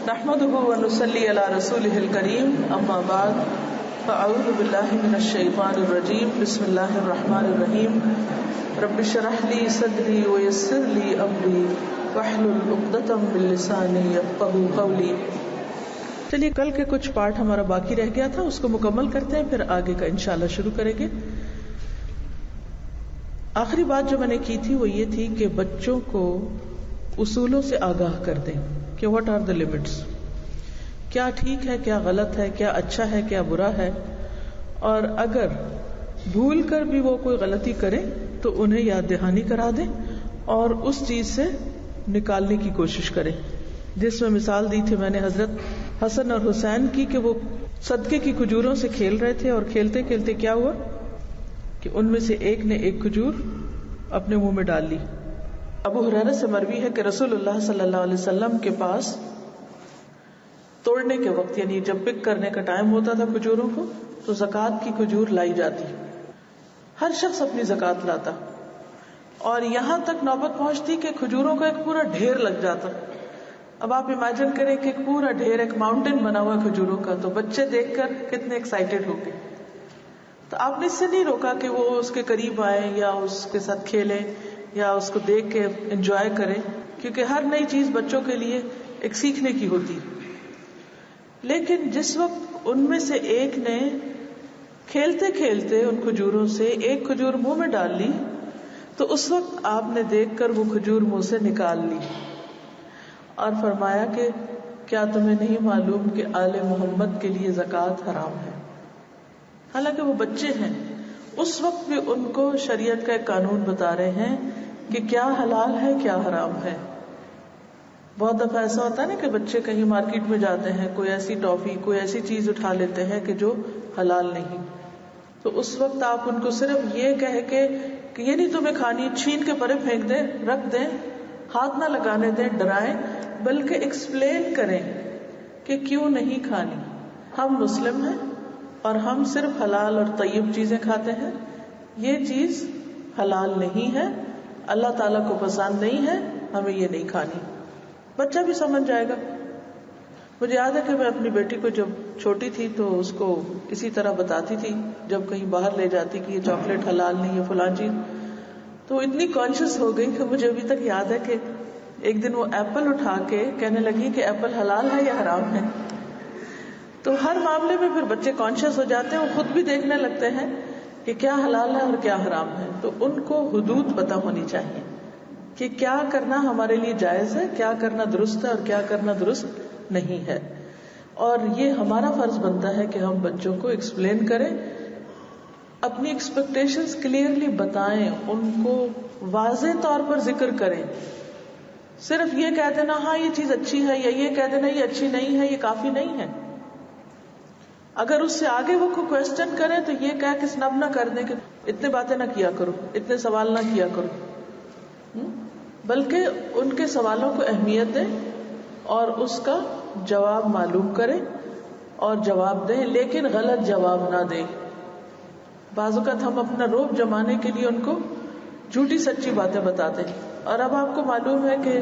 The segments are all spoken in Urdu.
نحمده ونصلي على رسوله الكريم اما بعد فاعوذ بالله من الشيطان الرجيم بسم الله الرحمن الرحيم رب اشرح لي صدري ويسر لي امري واحلل عقدة من لساني يفقهوا قولي. چلیے کل کے کچھ پارٹ ہمارا باقی رہ گیا تھا، اس کو مکمل کرتے ہیں، پھر آگے کا انشاءاللہ شروع کریں گے. آخری بات جو میں نے کی تھی وہ یہ تھی کہ بچوں کو اصولوں سے آگاہ کر دیں کہ واٹ آر دا لمٹس، کیا ٹھیک ہے، کیا غلط ہے، کیا اچھا ہے، کیا برا ہے، اور اگر بھول کر بھی وہ کوئی غلطی کریں تو انہیں یاد دہانی کرا دیں اور اس چیز سے نکالنے کی کوشش کریں. جس میں مثال دی تھی میں نے حضرت حسن اور حسین کی کہ وہ صدقے کی کھجوروں سے کھیل رہے تھے اور کھیلتے کھیلتے کیا ہوا کہ ان میں سے ایک نے ایک کھجور اپنے منہ میں ڈال لی. ابو ہریرہ سے مروی ہے کہ رسول اللہ صلی اللہ علیہ وسلم کے پاس توڑنے کے وقت، یعنی جب پک کرنے کا ٹائم ہوتا تھا کھجوروں کو، تو زکوٰۃ کی کھجور لائی جاتی، ہر شخص اپنی زکوٰۃ لاتا، اور یہاں تک نوبت پہنچتی کہ کھجوروں کا ایک پورا ڈھیر لگ جاتا. اب آپ امیجن کریں کہ ایک پورا ڈھیر، ایک ماؤنٹین بنا ہوا کھجوروں کا، تو بچے دیکھ کر کتنے ایکسائٹیڈ ہو گئے. تو آپ نے اس سے نہیں روکا کہ وہ اس کے قریب آئیں یا اس کے ساتھ کھیلیں یا اس کو دیکھ کے انجوائے کریں، کیونکہ ہر نئی چیز بچوں کے لیے ایک سیکھنے کی ہوتی. لیکن جس وقت ان میں سے ایک نے کھیلتے کھیلتے ان کھجوروں سے ایک کھجور منہ میں ڈال لی، تو اس وقت آپ نے دیکھ کر وہ کھجور منہ سے نکال لی اور فرمایا کہ کیا تمہیں نہیں معلوم کہ آل محمد کے لیے زکوٰۃ حرام ہے. حالانکہ وہ بچے ہیں، اس وقت بھی ان کو شریعت کا ایک قانون بتا رہے ہیں کہ کیا حلال ہے کیا حرام ہے. بہت دفعہ ایسا ہوتا ہے نا کہ بچے کہیں مارکیٹ میں جاتے ہیں، کوئی ایسی ٹافی، کوئی ایسی چیز اٹھا لیتے ہیں کہ جو حلال نہیں، تو اس وقت آپ ان کو صرف یہ کہہ کے کہ یہ نہیں تمہیں کھانی، چھین کے پرے پھینک دیں، رکھ دیں، ہاتھ نہ لگانے دیں، ڈرائیں، بلکہ ایکسپلین کریں کہ کیوں نہیں کھانی. ہم مسلم ہیں اور ہم صرف حلال اور طیب چیزیں کھاتے ہیں، یہ چیز حلال نہیں ہے، اللہ تعالیٰ کو پسند نہیں ہے، ہمیں یہ نہیں کھانی. بچہ بھی سمجھ جائے گا. مجھے یاد ہے کہ میں اپنی بیٹی کو جب چھوٹی تھی تو اس کو اسی طرح بتاتی تھی، جب کہیں باہر لے جاتی کہ یہ چاکلیٹ حلال نہیں، یہ فلاں چیز، تو اتنی کانشیس ہو گئی کہ مجھے ابھی تک یاد ہے کہ ایک دن وہ ایپل اٹھا کے کہنے لگی کہ ایپل حلال ہے یا حرام ہے. تو ہر معاملے میں پھر بچے کانشیس ہو جاتے ہیں، وہ خود بھی دیکھنے لگتے ہیں کہ کیا حلال ہے اور کیا حرام ہے. تو ان کو حدود پتہ ہونی چاہیے کہ کیا کرنا ہمارے لیے جائز ہے، کیا کرنا درست ہے اور کیا کرنا درست نہیں ہے. اور یہ ہمارا فرض بنتا ہے کہ ہم بچوں کو ایکسپلین کریں، اپنی ایکسپیکٹیشنز کلیئرلی بتائیں، ان کو واضح طور پر ذکر کریں. صرف یہ کہہ دینا ہاں یہ چیز اچھی ہے یا یہ کہہ دینا یہ اچھی نہیں ہے، یہ کافی نہیں ہے. اگر اس سے آگے وہ کوئی کوشچن کرے تو یہ کہہ کے سنب نہ کر دیں کہ اتنے باتیں نہ کیا کرو، اتنے سوال نہ کیا کرو، بلکہ ان کے سوالوں کو اہمیت دیں اور اس کا جواب معلوم کریں اور جواب دیں، لیکن غلط جواب نہ دیں. بعض اوقات ہم اپنا روب جمانے کے لیے ان کو جھوٹی سچی باتیں بتاتے ہیں. اور اب آپ کو معلوم ہے کہ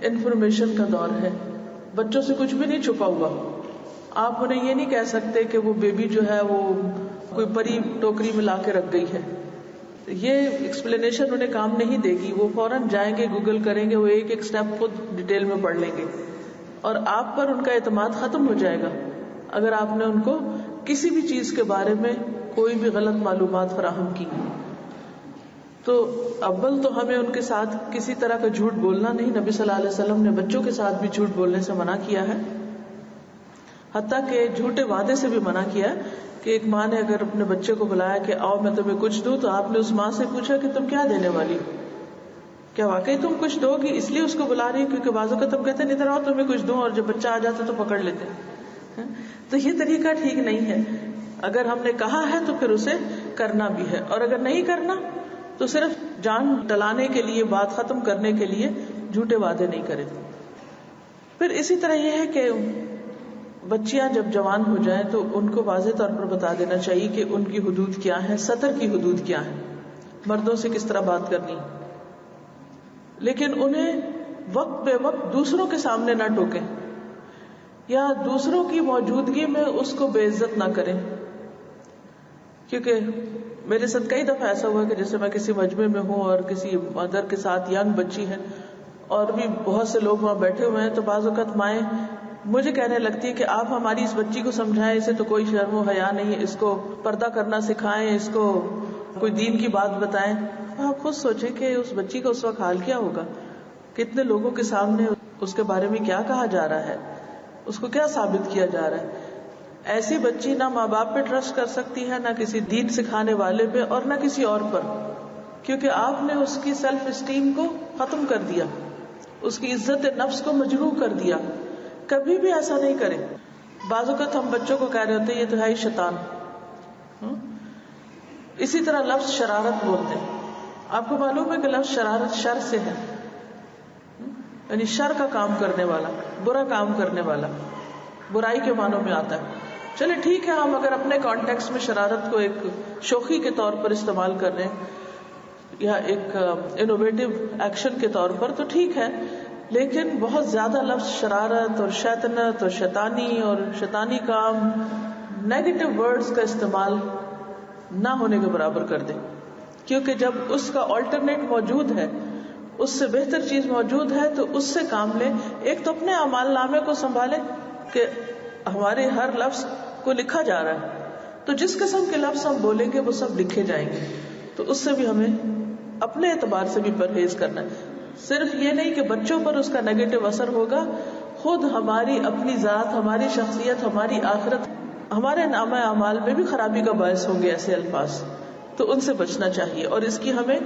انفارمیشن کا دور ہے، بچوں سے کچھ بھی نہیں چھپا ہوا. آپ انہیں یہ نہیں کہہ سکتے کہ وہ بیبی جو ہے وہ کوئی پری ٹوکری میں لا کے رکھ گئی ہے. یہ ایکسپلینیشن انہیں کام نہیں دے گی. وہ فوراً جائیں گے، گوگل کریں گے، وہ ایک ایک سٹیپ خود ڈیٹیل میں پڑھ لیں گے اور آپ پر ان کا اعتماد ختم ہو جائے گا اگر آپ نے ان کو کسی بھی چیز کے بارے میں کوئی بھی غلط معلومات فراہم کی. تو اول تو ہمیں ان کے ساتھ کسی طرح کا جھوٹ بولنا نہیں. نبی صلی اللہ علیہ وسلم نے بچوں کے ساتھ بھی جھوٹ بولنے سے منع کیا ہے، حتیٰ کہ جھوٹے وعدے سے بھی منع کیا ہے. کہ ایک ماں نے اگر اپنے بچے کو بلایا کہ آؤ میں تمہیں کچھ دوں، تو آپ نے اس ماں سے پوچھا کہ تم کیا دینے والی ہو، کیا واقعی تم کچھ دو گی؟ اس لیے اس کو بلا رہی کیونکہ بعض اوقات تم کہتے ہیں ادھر آؤ تمہیں کچھ دوں، اور جب بچہ آ جاتا تو پکڑ لیتے ہیں. تو یہ طریقہ ٹھیک نہیں ہے. اگر ہم نے کہا ہے تو پھر اسے کرنا بھی ہے، اور اگر نہیں کرنا تو صرف جان ٹلانے کے لیے، بات ختم کرنے کے لیے جھوٹے وعدے نہیں کریں. پھر اسی طرح یہ ہے کہ بچیاں جب جوان ہو جائیں تو ان کو واضح طور پر بتا دینا چاہیے کہ ان کی حدود کیا ہیں، سطر کی حدود کیا ہیں، مردوں سے کس طرح بات کرنی. لیکن انہیں وقت بے وقت دوسروں کے سامنے نہ ٹوکیں. یا دوسروں کی موجودگی میں اس کو بے عزت نہ کریں. کیونکہ میرے ساتھ کئی دفعہ ایسا ہوا کہ جیسے میں کسی مجمع میں ہوں اور کسی مدر کے ساتھ ینگ بچی ہے اور بھی بہت سے لوگ وہاں بیٹھے ہوئے ہیں، تو بعض اوقات مائیں مجھے کہنے لگتی ہے کہ آپ ہماری اس بچی کو سمجھائیں، اسے تو کوئی شرم و حیا نہیں ہے، اس کو پردہ کرنا سکھائیں، اس کو کوئی دین کی بات بتائیں. آپ خود سوچیں کہ اس بچی کا اس وقت حال کیا ہوگا، کتنے لوگوں کے سامنے اس کے بارے میں کیا کہا جا رہا ہے، اس کو کیا ثابت کیا جا رہا ہے. ایسی بچی نہ ماں باپ پہ ٹرسٹ کر سکتی ہے، نہ کسی دین سکھانے والے پہ، اور نہ کسی اور پر، کیونکہ آپ نے اس کی سیلف اسٹیم کو ختم کر دیا، اس کی عزت نفس کو مجروح کر دیا. کبھی بھی ایسا نہیں کریں. بعض اوقات ہم بچوں کو کہہ رہے ہوتے ہیں یہ تو ہے ہی شیطان. اسی طرح لفظ شرارت بولتے ہیں. آپ کو معلوم ہے کہ لفظ شرارت شر سے ہے، یعنی شر کا کام کرنے والا، برا کام کرنے والا، برائی کے معنوں میں آتا ہے. چلے ٹھیک ہے، ہم اگر اپنے کانٹیکس میں شرارت کو ایک شوخی کے طور پر استعمال کر رہے ہیں یا ایک انوویٹو ایکشن کے طور پر تو ٹھیک ہے، لیکن بہت زیادہ لفظ شرارت اور شیطنت اور شیطانی کام، نیگیٹو ورڈز کا استعمال نہ ہونے کے برابر کر دیں. کیونکہ جب اس کا آلٹرنیٹ موجود ہے، اس سے بہتر چیز موجود ہے، تو اس سے کام لیں. ایک تو اپنے اعمال نامے کو سنبھالیں کہ ہمارے ہر لفظ کو لکھا جا رہا ہے، تو جس قسم کے لفظ ہم بولیں گے وہ سب لکھے جائیں گے. تو اس سے بھی ہمیں اپنے اعتبار سے بھی پرہیز کرنا ہے. صرف یہ نہیں کہ بچوں پر اس کا نیگیٹو اثر ہوگا، خود ہماری اپنی ذات، ہماری شخصیت، ہماری آخرت، ہمارے نامہ اعمال میں بھی خرابی کا باعث ہوں گے ایسے الفاظ. تو ان سے بچنا چاہیے اور اس کی ہمیں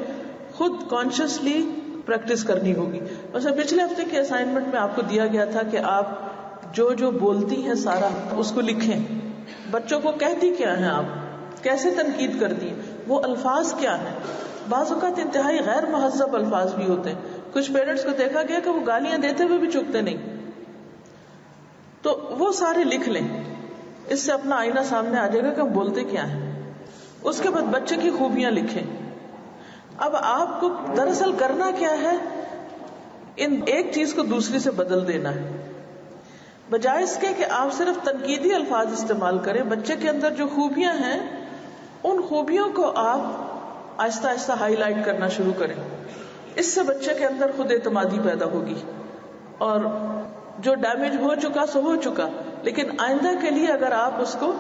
خود کانشیسلی پریکٹس کرنی ہوگی. مثلا پچھلے ہفتے کے اسائنمنٹ میں آپ کو دیا گیا تھا کہ آپ جو بولتی ہیں سارا اس کو لکھیں. بچوں کو کہتی کیا ہیں آپ، کیسے تنقید کرتی ہیں، وہ الفاظ کیا ہیں. بعض اوقات انتہائی غیر مہذب الفاظ بھی ہوتے ہیں. کچھ پیرنٹس کو دیکھا گیا کہ وہ گالیاں دیتے ہوئے بھی چکتے نہیں. تو وہ سارے لکھ لیں، اس سے اپنا آئینہ سامنے آ جائے گا کہ ہم بولتے کیا ہیں. اس کے بعد بچے کی خوبیاں لکھیں. اب آپ کو دراصل کرنا کیا ہے، ان ایک چیز کو دوسری سے بدل دینا ہے. بجائے اس کے کہ آپ صرف تنقیدی الفاظ استعمال کریں، بچے کے اندر جو خوبیاں ہیں ان خوبیوں کو آپ آہستہ آہستہ ہائی لائٹ کرنا شروع کریں. اس سے بچے کے اندر خود اعتمادی پیدا ہوگی. اور جو ڈیمیج ہو چکا سو ہو چکا، لیکن آئندہ کے لیے اگر آپ اس کو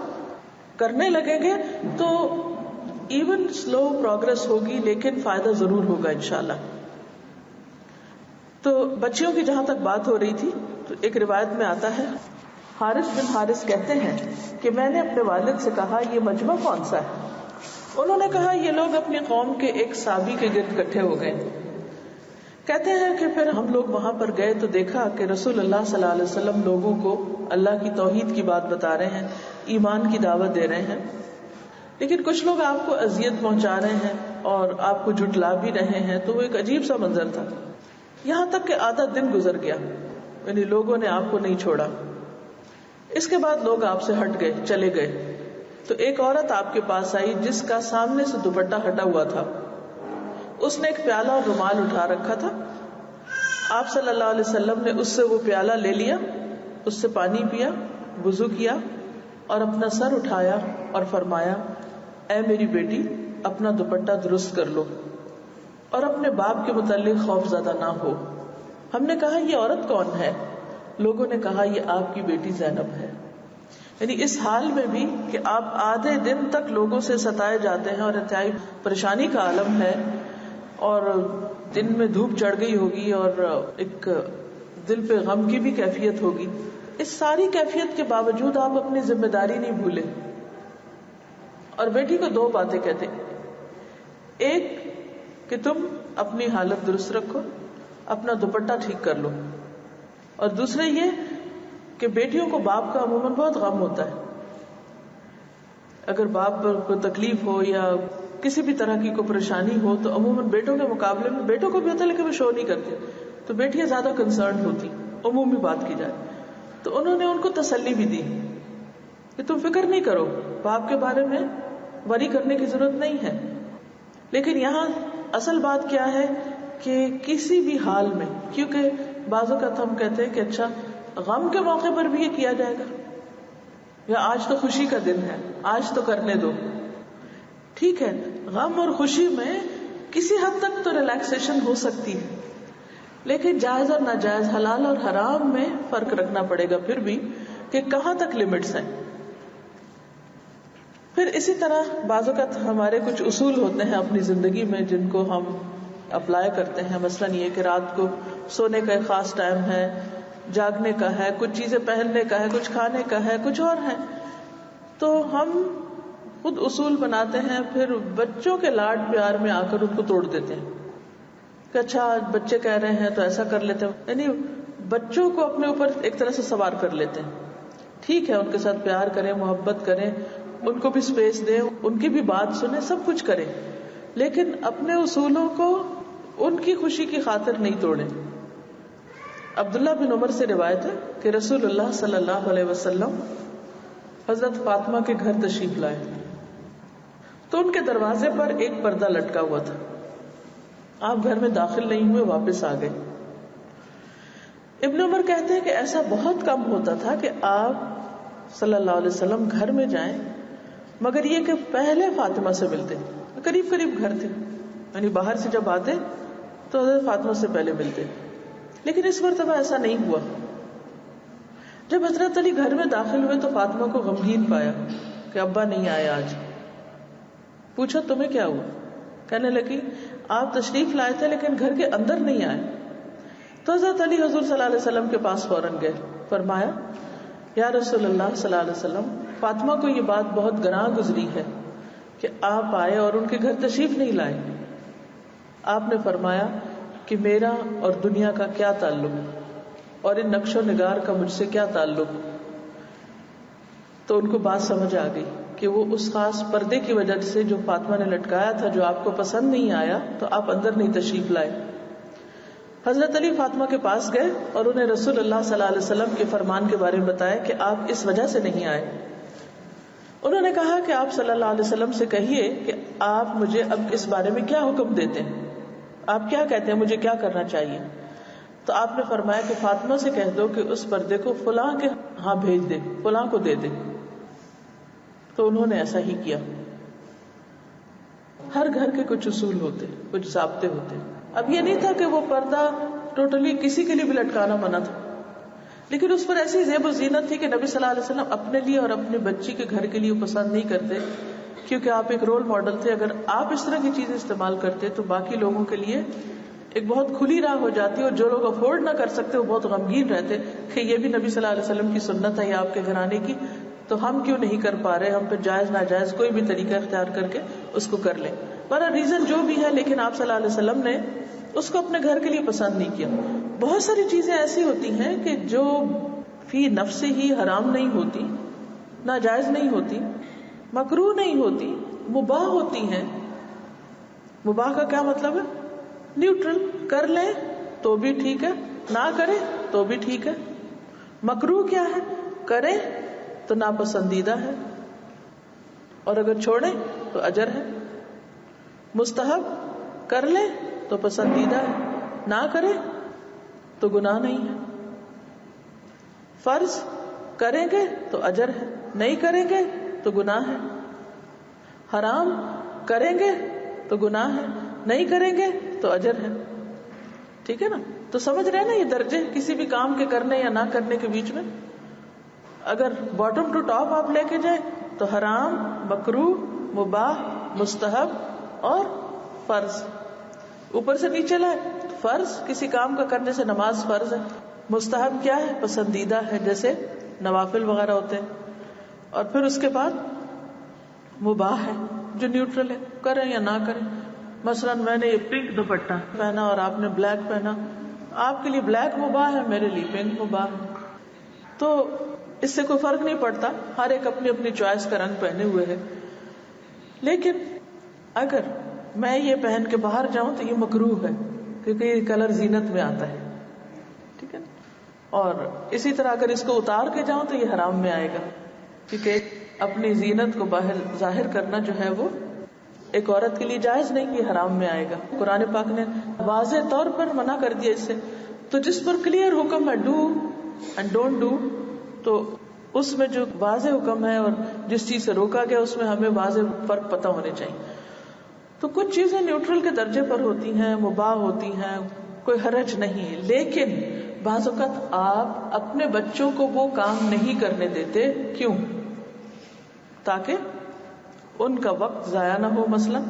کرنے لگیں گے تو ایون سلو پروگرس ہوگی، لیکن فائدہ ضرور ہوگا انشاءاللہ. تو بچیوں کی جہاں تک بات ہو رہی تھی، تو ایک روایت میں آتا ہے، حارث بن حارث کہتے ہیں کہ میں نے اپنے والد سے کہا یہ مجمع کون سا ہے؟ انہوں نے کہا یہ لوگ اپنی قوم کے ایک صحابی کے گرد اکٹھے ہو گئے. کہتے ہیں کہ پھر ہم لوگ وہاں پر گئے تو دیکھا کہ رسول اللہ صلی اللہ علیہ وسلم لوگوں کو اللہ کی توحید کی بات بتا رہے ہیں، ایمان کی دعوت دے رہے ہیں، لیکن کچھ لوگ آپ کو اذیت پہنچا رہے ہیں اور آپ کو جھٹلا بھی رہے ہیں. تو وہ ایک عجیب سا منظر تھا. یہاں تک کہ آدھا دن گزر گیا، یعنی لوگوں نے آپ کو نہیں چھوڑا. اس کے بعد لوگ آپ سے ہٹ گئے، چلے گئے. تو ایک عورت آپ کے پاس آئی جس کا سامنے سے دوپٹہ ہٹا ہوا تھا. اس نے ایک پیالہ اور رومال اٹھا رکھا تھا. آپ صلی اللہ علیہ وسلم نے اس سے وہ پیالہ لے لیا، اس سے پانی پیا، وضو کیا اور اپنا سر اٹھایا اور فرمایا، اے میری بیٹی اپنا دوپٹہ درست کر لو اور اپنے باپ کے متعلق خوف زدہ نہ ہو. ہم نے کہا یہ عورت کون ہے؟ لوگوں نے کہا یہ آپ کی بیٹی زینب ہے. یعنی اس حال میں بھی کہ آپ آدھے دن تک لوگوں سے ستائے جاتے ہیں اور انتہائی پریشانی کا عالم ہے، اور دن میں دھوپ چڑھ گئی ہوگی اور ایک دل پہ غم کی بھی کیفیت ہوگی. اس ساری کیفیت کے باوجود آپ اپنی ذمہ داری نہیں بھولے اور بیٹی کو دو باتیں کہتے. ایک کہ تم اپنی حالت درست رکھو، اپنا دوپٹہ ٹھیک کر لو، اور دوسرے یہ کہ بیٹیوں کو باپ کا عموماً بہت غم ہوتا ہے. اگر باپ پر کوئی تکلیف ہو یا کسی بھی طرح کی کوئی پریشانی ہو تو عموماً بیٹوں کے مقابلے میں، بیٹوں کو بھی ہوتا ہے لیکن وہ شو نہیں کرتے، تو بیٹیاں زیادہ کنسرنڈ ہوتی عمومی بات کی جائے. تو انہوں نے ان کو تسلی بھی دی کہ تم فکر نہیں کرو، باپ کے بارے میں وری کرنے کی ضرورت نہیں ہے. لیکن یہاں اصل بات کیا ہے کہ کسی بھی حال میں، کیونکہ بعض اوقات ہم کہتے ہیں کہ اچھا غم کے موقع پر بھی یہ کیا جائے گا، یا آج تو خوشی کا دن ہے آج تو کرنے دو. ٹھیک ہے، غم اور خوشی میں کسی حد تک تو ریلیکسیشن ہو سکتی ہے، لیکن جائز اور ناجائز، حلال اور حرام میں فرق رکھنا پڑے گا پھر بھی کہ کہاں تک لمٹس ہیں. پھر اسی طرح بعض اوقات ہمارے کچھ اصول ہوتے ہیں اپنی زندگی میں جن کو ہم اپلائی کرتے ہیں. مثلاً یہ کہ رات کو سونے کا ایک خاص ٹائم ہے، جاگنے کا ہے، کچھ چیزیں پہننے کا ہے، کچھ کھانے کا ہے، کچھ اور ہے. تو ہم خود اصول بناتے ہیں، پھر بچوں کے لاڈ پیار میں آ کر ان کو توڑ دیتے ہیں کہ اچھا بچے کہہ رہے ہیں تو ایسا کر لیتے ہیں. یعنی بچوں کو اپنے اوپر ایک طرح سے سوار کر لیتے ہیں. ٹھیک ہے، ان کے ساتھ پیار کریں، محبت کریں، ان کو بھی اسپیس دیں، ان کی بھی بات سنیں، سب کچھ کریں، لیکن اپنے اصولوں کو ان کی خوشی کی خاطر نہیں توڑیں. عبداللہ بن عمر سے روایت ہے کہ رسول اللہ صلی اللہ علیہ وسلم حضرت فاطمہ کے گھر تشریف لائے تو ان کے دروازے پر ایک پردہ لٹکا ہوا تھا. آپ گھر میں داخل نہیں ہوئے، واپس آ گئے. ابن عمر کہتے ہیں کہ ایسا بہت کم ہوتا تھا کہ آپ صلی اللہ علیہ وسلم گھر میں جائیں، مگر یہ کہ پہلے فاطمہ سے ملتے. قریب قریب گھر تھے، یعنی باہر سے جب آتے تو حضرت فاطمہ سے پہلے ملتے. لیکن اس مرتبہ ایسا نہیں ہوا. جب حضرت علی گھر میں داخل ہوئے تو فاطمہ کو غمگین پایا کہ ابا نہیں آئے آج. پوچھا تمہیں کیا ہوا؟ کہنے لگی آپ تشریف لائے تھے لیکن گھر کے اندر نہیں آئے. تو حضرت علی حضور صلی اللہ علیہ وسلم کے پاس فوراً گئے. فرمایا یا رسول اللہ صلی اللہ علیہ وسلم، فاطمہ کو یہ بات بہت گراں گزری ہے کہ آپ آئے اور ان کے گھر تشریف نہیں لائے. آپ نے فرمایا کہ میرا اور دنیا کا کیا تعلق اور ان نقش و نگار کا مجھ سے کیا تعلق. تو ان کو بات سمجھ آ گئی کہ وہ اس خاص پردے کی وجہ سے جو فاطمہ نے لٹکایا تھا جو آپ کو پسند نہیں آیا تو آپ اندر نہیں تشریف لائے. حضرت علی فاطمہ کے پاس گئے اور انہیں رسول اللہ صلی اللہ علیہ وسلم کے فرمان کے بارے میں بتایا کہ آپ اس وجہ سے نہیں آئے. انہوں نے کہا کہ آپ صلی اللہ علیہ وسلم سے کہیے کہ آپ مجھے اب اس بارے میں کیا حکم دیتے ہیں، آپ کیا کہتے ہیں مجھے کیا کرنا چاہیے. تو آپ نے فرمایا کہ فاطمہ سے کہہ دو کہ اس پردے کو فلاں کے ہاں بھیج دے، فلاں کو دے دے. تو انہوں نے ایسا ہی کیا. ہر گھر کے کچھ اصول ہوتے، کچھ ضابطے ہوتے. اب یہ نہیں تھا کہ وہ پردہ ٹوٹلی کسی کے لیے بھی لٹکانا منع تھا، لیکن اس پر ایسی زیب و زینت تھی کہ نبی صلی اللہ علیہ وسلم اپنے لیے اور اپنی بچی کے گھر کے لیے پسند نہیں کرتے، کیونکہ آپ ایک رول ماڈل تھے. اگر آپ اس طرح کی چیزیں استعمال کرتے تو باقی لوگوں کے لیے ایک بہت کھلی راہ ہو جاتی، اور جو لوگ افورڈ نہ کر سکتے وہ بہت غمگین رہتے کہ یہ بھی نبی صلی اللہ علیہ وسلم کی سنت ہے یا آپ کے گھرانے کی، تو ہم کیوں نہیں کر پا رہے. ہم پہ جائز ناجائز کوئی بھی طریقہ اختیار کر کے اس کو کر لیں. پر ریزن جو بھی ہے، لیکن آپ صلی اللہ علیہ وسلم نے اس کو اپنے گھر کے لیے پسند نہیں کیا. بہت ساری چیزیں ایسی ہوتی ہیں کہ جو فی نفس ہی حرام نہیں ہوتی، ناجائز نہیں ہوتی، مکروہ نہیں ہوتی، مباح ہوتی ہیں. مباح کا کیا مطلب ہے؟ نیوٹرل. کر لیں تو بھی ٹھیک ہے، نہ کریں تو بھی ٹھیک ہے. مکروہ کیا ہے؟ کریں تو ناپسندیدہ ہے، اور اگر چھوڑیں تو اجر ہے. مستحب کر لیں تو پسندیدہ ہے، نہ کریں تو گناہ نہیں ہے. فرض کریں گے تو اجر ہے، نہیں کریں گے تو گناہ ہے. حرام کریں گے تو گناہ ہے، نہیں کریں گے تو اجر ہے. ٹھیک ہے نا؟ تو سمجھ رہے ہیں نا یہ درجے کسی بھی کام کے کرنے یا نہ کرنے کے بیچ میں. اگر باٹم ٹو ٹاپ آپ لے کے جائیں تو حرام، مکروہ، مباح، مستحب اور فرض. اوپر سے نیچے لائے تو فرض کسی کام کا کرنے سے نماز فرض ہے. مستحب کیا ہے؟ پسندیدہ ہے، جیسے نوافل وغیرہ ہوتے ہیں. اور پھر اس کے بعد مباح ہے جو نیوٹرل ہے، کریں یا نہ کریں. مثلا میں نے یہ پنک دوپٹہ پہنا اور آپ نے بلیک پہنا، آپ کے لیے بلیک مباح ہے، میرے لیے پنک مباح ہے. تو اس سے کوئی فرق نہیں پڑتا، ہر ایک اپنی اپنی چوائس کا رنگ پہنے ہوئے ہے. لیکن اگر میں یہ پہن کے باہر جاؤں تو یہ مکروہ ہے، کیونکہ یہ کلر زینت میں آتا ہے. ٹھیک ہے. اور اسی طرح اگر اس کو اتار کے جاؤں تو یہ حرام میں آئے گا، کیونکہ اپنی زینت کو باہر ظاہر کرنا جو ہے وہ ایک عورت کے لیے جائز نہیں، کہ حرام میں آئے گا. قرآن پاک نے واضح طور پر منع کر دیا اس سے. تو جس پر کلیئر حکم ہے ڈو اینڈ ڈونٹ ڈو، تو اس میں جو واضح حکم ہے اور جس چیز سے روکا گیا اس میں ہمیں واضح فرق پتہ ہونے چاہیے. تو کچھ چیزیں نیوٹرل کے درجے پر ہوتی ہیں، مباح ہوتی ہیں، کوئی حرج نہیں، لیکن بعض اوقات آپ اپنے بچوں کو وہ کام نہیں کرنے دیتے. کیوں؟ تاکہ ان کا وقت ضائع نہ ہو. مثلا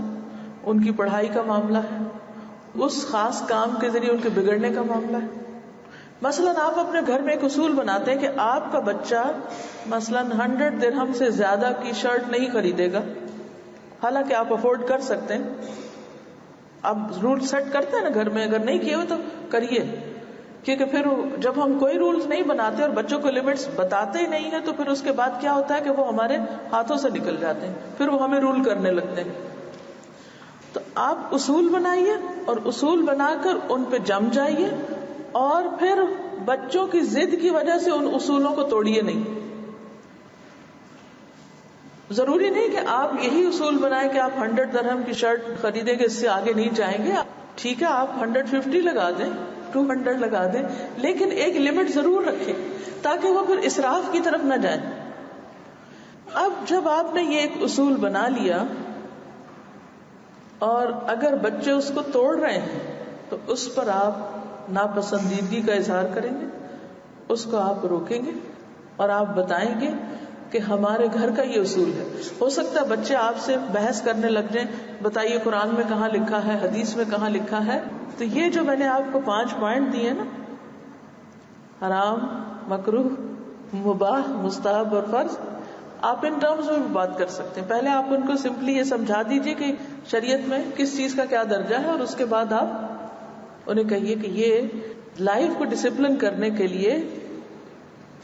ان کی پڑھائی کا معاملہ ہے، اس خاص کام کے ذریعے ان کے بگڑنے کا معاملہ ہے. مثلا آپ اپنے گھر میں ایک اصول بناتے ہیں کہ آپ کا بچہ مثلا 100 درہم سے زیادہ کی شرٹ نہیں خریدے گا، حالانکہ آپ افورڈ کر سکتے ہیں. آپ رول سیٹ کرتے ہیں نا گھر میں، اگر نہیں کیے ہوئے تو کریے، کیونکہ پھر جب ہم کوئی رولز نہیں بناتے اور بچوں کو لمٹس بتاتے ہی نہیں ہیں تو پھر اس کے بعد کیا ہوتا ہے کہ وہ ہمارے ہاتھوں سے نکل جاتے ہیں، پھر وہ ہمیں رول کرنے لگتے ہیں. تو آپ اصول بنائیے اور اصول بنا کر ان پہ جم جائیے، اور پھر بچوں کی ضد کی وجہ سے ان اصولوں کو توڑیے نہیں. ضروری نہیں کہ آپ یہی اصول بنائیں کہ آپ 100 درہم کی شرٹ خریدیں گے، اس سے آگے نہیں جائیں گے. ٹھیک ہے، آپ 150 لگا دیں، 200 لگا دیں، لیکن ایک لمٹ ضرور رکھیں تاکہ وہ پھر اسراف کی طرف نہ جائیں. اب جب آپ نے یہ ایک اصول بنا لیا اور اگر بچے اس کو توڑ رہے ہیں تو اس پر آپ ناپسندیدگی کا اظہار کریں گے، اس کو آپ روکیں گے اور آپ بتائیں گے کہ ہمارے گھر کا یہ اصول ہے. ہو سکتا ہے بچے آپ سے بحث کرنے لگ جائیں، بتائیے قرآن میں کہاں لکھا ہے، حدیث میں کہاں لکھا ہے. تو یہ جو میں نے آپ کو 5 پوائنٹ دیے نا، حرام، مکروہ، مباح، مستحب اور فرض، آپ ان ٹرمز میں بھی بات کر سکتے ہیں. پہلے آپ ان کو سمپلی یہ سمجھا دیجئے کہ شریعت میں کس چیز کا کیا درجہ ہے، اور اس کے بعد آپ انہیں کہیے کہ یہ لائف کو ڈسپلن کرنے کے لیے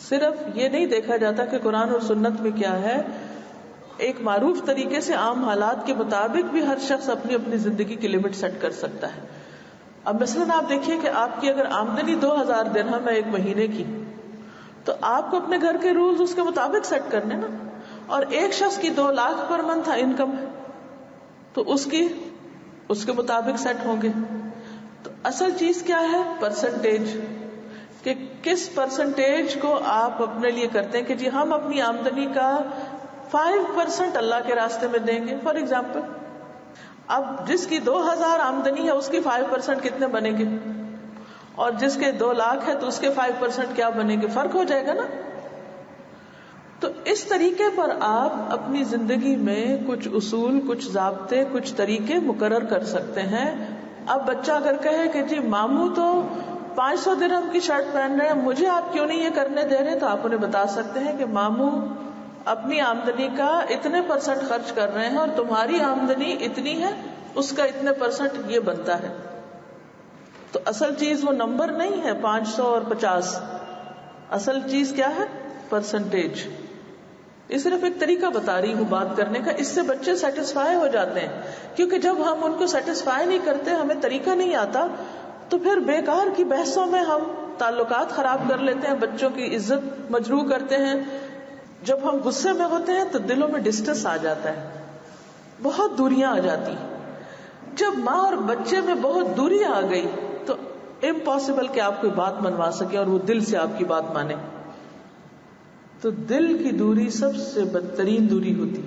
صرف یہ نہیں دیکھا جاتا کہ قرآن اور سنت میں کیا ہے، ایک معروف طریقے سے عام حالات کے مطابق بھی ہر شخص اپنی اپنی زندگی کی لمٹ سیٹ کر سکتا ہے. اب مثلاً آپ دیکھیے کہ آپ کی اگر آمدنی 2000 درہم ہے ایک مہینے کی، تو آپ کو اپنے گھر کے رولز اس کے مطابق سیٹ کرنے نا. اور ایک شخص کی 2 لاکھ پر منتھ انکم ہے تو اس کے مطابق سیٹ ہوں گے. تو اصل چیز کیا ہے؟ پرسنٹیج، کہ کس پرسنٹیج کو آپ اپنے لیے کرتے ہیں کہ جی ہم اپنی آمدنی کا 5% اللہ کے راستے میں دیں گے. فار ایگزامپل اب جس کی 2000 آمدنی ہے اس کی 5% کتنے بنیں گے، اور جس کے 2 لاکھ ہے تو اس کے 5% کیا بنیں گے، فرق ہو جائے گا نا. تو اس طریقے پر آپ اپنی زندگی میں کچھ اصول، کچھ ضابطے، کچھ طریقے مقرر کر سکتے ہیں. اب بچہ اگر کہے کہ جی ماموں تو 500 درہم کی شرٹ پہن رہے ہیں، مجھے آپ کیوں نہیں یہ کرنے دے رہے، تو آپ انہیں بتا سکتے ہیں کہ ماموں اپنی آمدنی کا اتنے % خرچ کر رہے ہیں اور تمہاری آمدنی اتنی ہے، اس کا اتنے % یہ بنتا ہے. تو اصل چیز وہ نمبر نہیں ہے 500 اور 50، اصل چیز کیا ہے؟ پرسنٹیج. یہ صرف ایک طریقہ بتا رہی ہوں بات کرنے کا، اس سے بچے سیٹسفائی ہو جاتے ہیں. کیونکہ جب ہم ان کو سیٹسفائی نہیں کرتے، ہمیں طریقہ نہیں آتا، تو پھر بیکار کی بحثوں میں ہم تعلقات خراب کر لیتے ہیں، بچوں کی عزت مجروح کرتے ہیں. جب ہم غصے میں ہوتے ہیں تو دلوں میں ڈسٹنس آ جاتا ہے، بہت دوریاں آ جاتی ہیں. جب ماں اور بچے میں بہت دوری آ گئی تو امپاسبل کہ آپ کوئی بات منوا سکے اور وہ دل سے آپ کی بات مانے. تو دل کی دوری سب سے بدترین دوری ہوتی،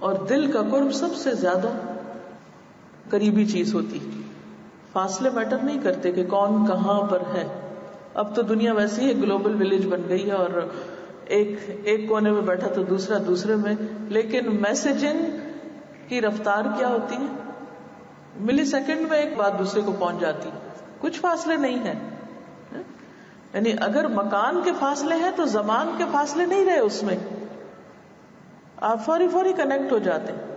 اور دل کا قرب سب سے زیادہ قریبی چیز ہوتی. فاصلے میٹر نہیں کرتے کہ کون کہاں پر ہے. اب تو دنیا ویسی ہے، گلوبل ولیج بن گئی ہے، اور ایک کونے میں بیٹھا تو دوسرا دوسرے میں. لیکن میسجنگ کی رفتار کیا ہوتی ہے؟ ملی سیکنڈ میں ایک بات دوسرے کو پہنچ جاتی، کچھ فاصلے نہیں ہیں. یعنی اگر مکان کے فاصلے ہیں تو زمان کے فاصلے نہیں رہے، اس میں آپ فوری کنیکٹ ہو جاتے ہیں.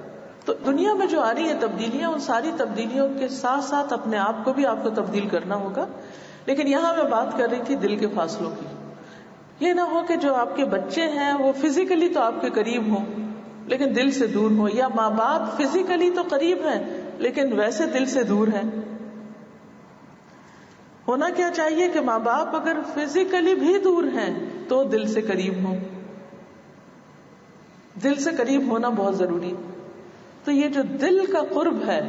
تو دنیا میں جو آ رہی ہے تبدیلیاں، ان ساری تبدیلیوں کے ساتھ ساتھ اپنے آپ کو بھی آپ کو تبدیل کرنا ہوگا. لیکن یہاں میں بات کر رہی تھی دل کے فاصلوں کی. یہ نہ ہو کہ جو آپ کے بچے ہیں وہ فزیکلی تو آپ کے قریب ہوں لیکن دل سے دور ہوں، یا ماں باپ فزیکلی تو قریب ہیں لیکن ویسے دل سے دور ہیں. ہونا کیا چاہیے کہ ماں باپ اگر فزیکلی بھی دور ہیں تو دل سے قریب ہوں. دل سے قریب ہونا بہت ضروری. تو یہ جو دل کا قرب ہے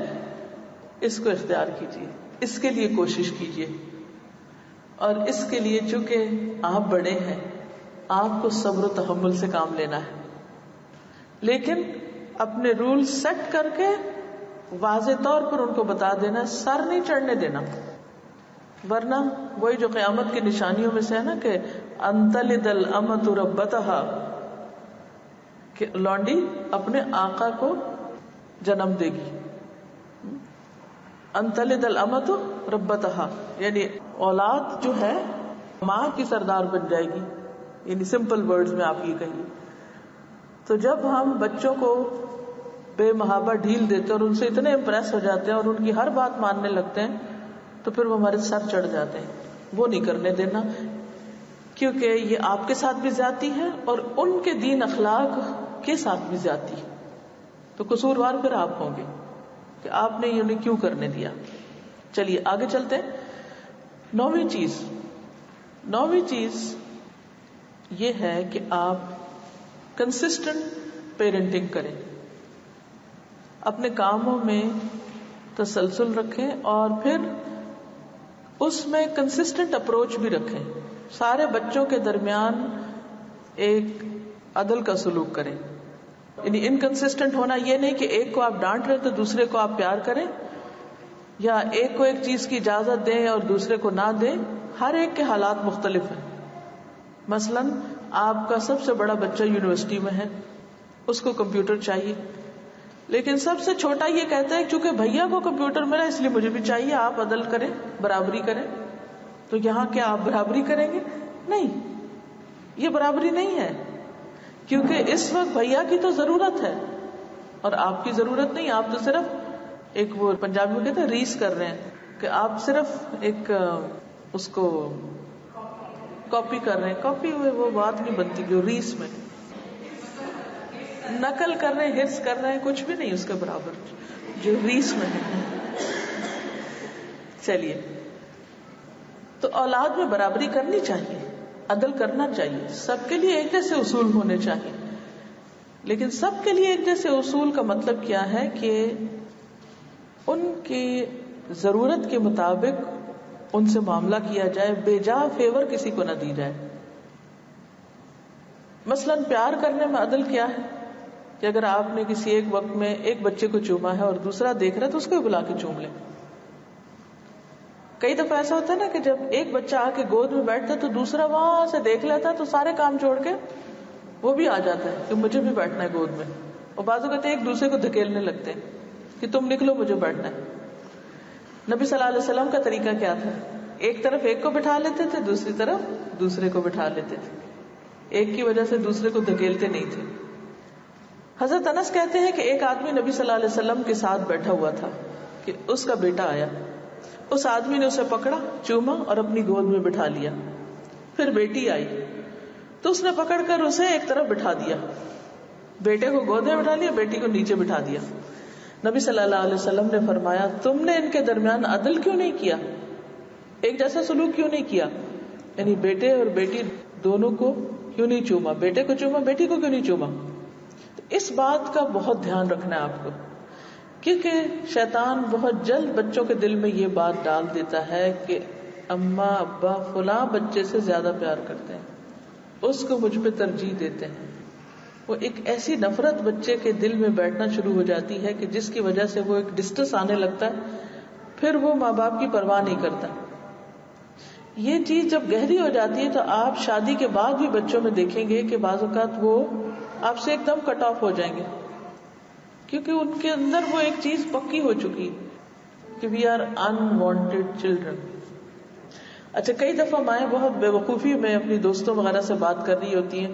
اس کو اختیار کیجیے، اس کے لیے کوشش کیجیے. اور اس کے لیے چونکہ آپ بڑے ہیں، آپ کو صبر و تحمل سے کام لینا ہے، لیکن اپنے رول سیٹ کر کے واضح طور پر ان کو بتا دینا، سر نہیں چڑھنے دینا، ورنہ وہی جو قیامت کی نشانیوں میں سے ہے نا کہ انتلد الامۃ ربتہا، کہ لونڈی اپنے آقا کو جنم دے گی. انتلد الامۃ ربتہا یعنی اولاد جو ہے ماں کی سردار بن جائے گی، یعنی سمپل ورڈز میں آپ یہ کہیے. تو جب ہم بچوں کو بے محابہ ڈھیل دیتے ہیں اور ان سے اتنے امپریس ہو جاتے ہیں اور ان کی ہر بات ماننے لگتے ہیں تو پھر وہ ہمارے سر چڑھ جاتے ہیں. وہ نہیں کرنے دینا، کیونکہ یہ آپ کے ساتھ بھی زیادتی ہے اور ان کے دین اخلاق کے ساتھ بھی زیادتی ہے. تو قصوروار پھر آپ ہوں گے کہ آپ نے انہیں کیوں کرنے دیا. چلیے آگے چلتے ہیں. نویں چیز یہ ہے کہ آپ کنسسٹنٹ پیرنٹنگ کریں، اپنے کاموں میں تسلسل رکھیں اور پھر اس میں کنسسٹنٹ اپروچ بھی رکھیں. سارے بچوں کے درمیان ایک عدل کا سلوک کریں. یعنی انکنسسٹنٹ ہونا یہ نہیں کہ ایک کو آپ ڈانٹ رہے تو دوسرے کو آپ پیار کریں، یا ایک کو ایک چیز کی اجازت دیں اور دوسرے کو نہ دیں. ہر ایک کے حالات مختلف ہیں. مثلا آپ کا سب سے بڑا بچہ یونیورسٹی میں ہے، اس کو کمپیوٹر چاہیے، لیکن سب سے چھوٹا یہ کہتا ہے چونکہ بھیا کو کمپیوٹر ملا اس لیے مجھے بھی چاہیے. آپ عدل کریں، برابری کریں. تو یہاں کیا آپ برابری کریں گے؟ نہیں، یہ برابری نہیں ہے، کیونکہ اس وقت بھیا کی تو ضرورت ہے اور آپ کی ضرورت نہیں. آپ تو صرف ایک وہ پنجابی میں کہتے ہیں ریس کر رہے ہیں کہ آپ صرف ایک اس کو کاپی کر رہے ہیں. کاپی ہوئے وہ بات نہیں بنتی جو ریس میں نقل کر رہے ہیں، حرص کر رہے ہیں، کچھ بھی نہیں اس کے برابر جو ریس میں ہے. چلیے، تو اولاد میں برابری کرنی چاہیے، عدل کرنا چاہیے. سب کے لیے ایک جیسے اصول ہونے چاہیے، لیکن سب کے لیے ایک جیسے اصول کا مطلب کیا ہے کہ ان کی ضرورت کے مطابق ان سے معاملہ کیا جائے، بے جا فیور کسی کو نہ دی جائے. مثلا پیار کرنے میں عدل کیا ہے کہ اگر آپ نے کسی ایک وقت میں ایک بچے کو چوما ہے اور دوسرا دیکھ رہا ہے تو اس کو بلا کے چوم لیں. کئی دفعہ ایسا ہوتا ہے نا کہ جب ایک بچہ آ کے گود میں بیٹھتا ہے تو دوسرا وہاں سے دیکھ لیتا ہے تو سارے کام چھوڑ کے وہ بھی آ جاتا ہے کہ مجھے بھی بیٹھنا ہے گود میں. اور بعض اوقات ایک دوسرے کو دھکیلنے لگتے ہیں کہ تم نکلو مجھے بیٹھنا ہے. نبی صلی اللہ علیہ وسلم کا طریقہ کیا تھا؟ ایک طرف ایک کو بٹھا لیتے تھے، دوسری طرف دوسرے کو بٹھا لیتے تھے. ایک کی وجہ سے دوسرے کو دھکیلتے نہیں تھے. حضرت انس کہتے ہیں کہ ایک آدمی نبی صلی اللہ علیہ وسلم کے ساتھ بیٹھا ہوا تھا کہ اس کا بیٹا آیا. اس آدمی نے اسے پکڑا، چوما اور اپنی گود میں بٹھا لیا. پھر بیٹی آئی تو اس نے پکڑ کر اسے ایک طرف بٹھا دیا، بیٹے کو گود میں بٹھا لیا، بیٹی کو نیچے بٹھا دیا. نبی صلی اللہ علیہ وسلم نے فرمایا تم نے ان کے درمیان عدل کیوں نہیں کیا، ایک جیسا سلوک کیوں نہیں کیا؟ یعنی بیٹے اور بیٹی دونوں کو کیوں نہیں چوما، بیٹے کو چوما بیٹی کو کیوں نہیں چوما؟ تو اس بات کا بہت دھیان رکھنا ہے آپ کو، کیونکہ شیطان بہت جلد بچوں کے دل میں یہ بات ڈال دیتا ہے کہ اماں ابا فلاں بچے سے زیادہ پیار کرتے ہیں، اس کو مجھ پہ ترجیح دیتے ہیں. وہ ایک ایسی نفرت بچے کے دل میں بیٹھنا شروع ہو جاتی ہے کہ جس کی وجہ سے وہ ایک ڈسٹنس آنے لگتا ہے، پھر وہ ماں باپ کی پرواہ نہیں کرتا. یہ چیز جب گہری ہو جاتی ہے تو آپ شادی کے بعد بھی بچوں میں دیکھیں گے کہ بعض اوقات وہ آپ سے ایک دم کٹ آف ہو جائیں گے، کیونکہ ان کے اندر وہ ایک چیز پکی ہو چکی کہ وی آر انوانٹیڈ چلڈرن. اچھا، کئی دفعہ مائیں بہت بے وقوفی میں اپنی دوستوں وغیرہ سے بات کر رہی ہوتی ہیں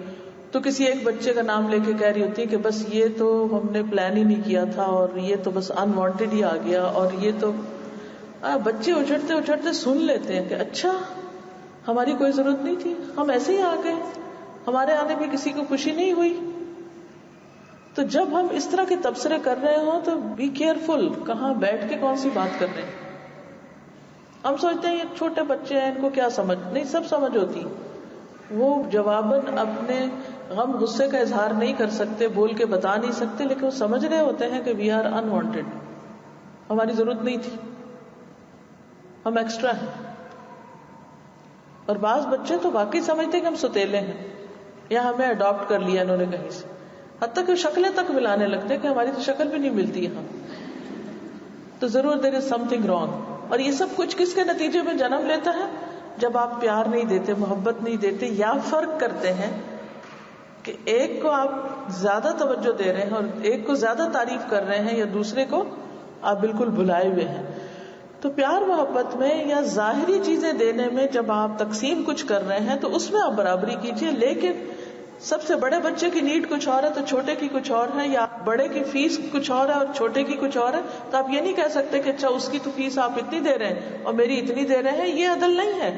تو کسی ایک بچے کا نام لے کے کہہ رہی ہوتی ہے کہ بس یہ تو ہم نے پلان ہی نہیں کیا تھا اور یہ تو بس انوانٹیڈ ہی آ گیا. اور یہ تو بچے اچھڑتے اچھڑتے سن لیتے ہیں کہ اچھا ہماری کوئی ضرورت نہیں تھی، ہم ایسے ہی آ گئے، ہمارے آنے میں کسی کو خوشی نہیں ہوئی. تو جب ہم اس طرح کے تبصرے کر رہے ہوں تو بی کیئرفل، کہاں بیٹھ کے کون سی بات کر رہے ہیں. ہم سوچتے ہیں یہ چھوٹے بچے ہیں ان کو کیا سمجھ، نہیں سب سمجھ ہوتی. وہ جواباً اپنے غم غصے کا اظہار نہیں کر سکتے، بول کے بتا نہیں سکتے، لیکن وہ سمجھ رہے ہوتے ہیں کہ وی آر انوانٹیڈ، ہماری ضرورت نہیں تھی، ہم ایکسٹرا ہیں. اور بعض بچے تو واقعی سمجھتے کہ ہم ستیلے ہیں یا ہمیں اڈاپٹ کر لیا انہوں نے کہیں سے، حتیٰ کہ شکلیں تک ملانے لگتے کہ ہماری تو شکل بھی نہیں ملتی یہاں. تو ضرور دیر از سم تھنگ رانگ. اور یہ سب کچھ کس کے نتیجے میں جنم لیتا ہے؟ جب آپ پیار نہیں دیتے، محبت نہیں دیتے، یا فرق کرتے ہیں کہ ایک کو آپ زیادہ توجہ دے رہے ہیں اور ایک کو زیادہ تعریف کر رہے ہیں، یا دوسرے کو آپ بالکل بھلائے ہوئے ہیں. تو پیار محبت میں یا ظاہری چیزیں دینے میں جب آپ تقسیم کچھ کر رہے ہیں تو اس میں آپ برابری کیجیے. لیکن سب سے بڑے بچے کی نیڈ کچھ اور ہے تو چھوٹے کی کچھ اور ہے، یا بڑے کی فیس کچھ اور ہے اور چھوٹے کی کچھ اور ہے، تو آپ یہ نہیں کہہ سکتے کہ اچھا اس کی تو فیس آپ اتنی دے رہے ہیں اور میری اتنی دے رہے ہیں. یہ عدل نہیں ہے.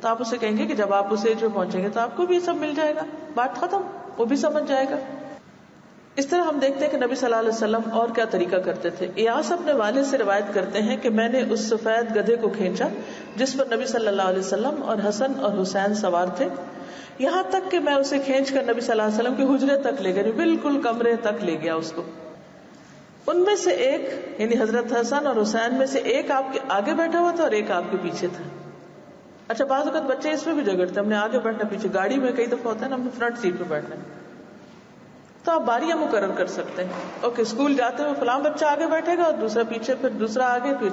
تو آپ اسے کہیں گے کہ جب آپ اس ایج میں پہنچیں گے تو آپ کو بھی یہ سب مل جائے گا، بات ختم، وہ بھی سمجھ جائے گا. اس طرح ہم دیکھتے ہیں کہ نبی صلی اللہ علیہ وسلم اور کیا طریقہ کرتے تھے. ایاس اپنے والد سے روایت کرتے ہیں کہ میں نے اس سفید گدھے کو کھینچا جس پر نبی صلی اللہ علیہ وسلم اور حسن اور حسین سوار تھے، یہاں تک کہ میں اسے کھینچ کر نبی صلی اللہ علیہ وسلم کے حجرے تک لے گیا، بالکل کمرے تک لے گیا اس کو. ان میں سے ایک یعنی حضرت حسن اور حسین میں سے ایک آپ کے آگے بیٹھا ہوا تھا اور ایک آپ کے پیچھے تھا. اچھا بعض اوقات بچے اس میں بھی جھگڑتے ہیں، ہم نے آگے بیٹھنا، پیچھے گاڑی میں کئی دفعہ ہوتا ہے نا ہم نے فرنٹ سیٹ پہ بیٹھنا ہے، تو آپ باریاں مقرر کر سکتے ہیں. اوکے اسکول جاتے ہوئے فلاں بچہ آگے بیٹھے گا اور دوسرا پیچھے، پھر دوسرا آگے، پھر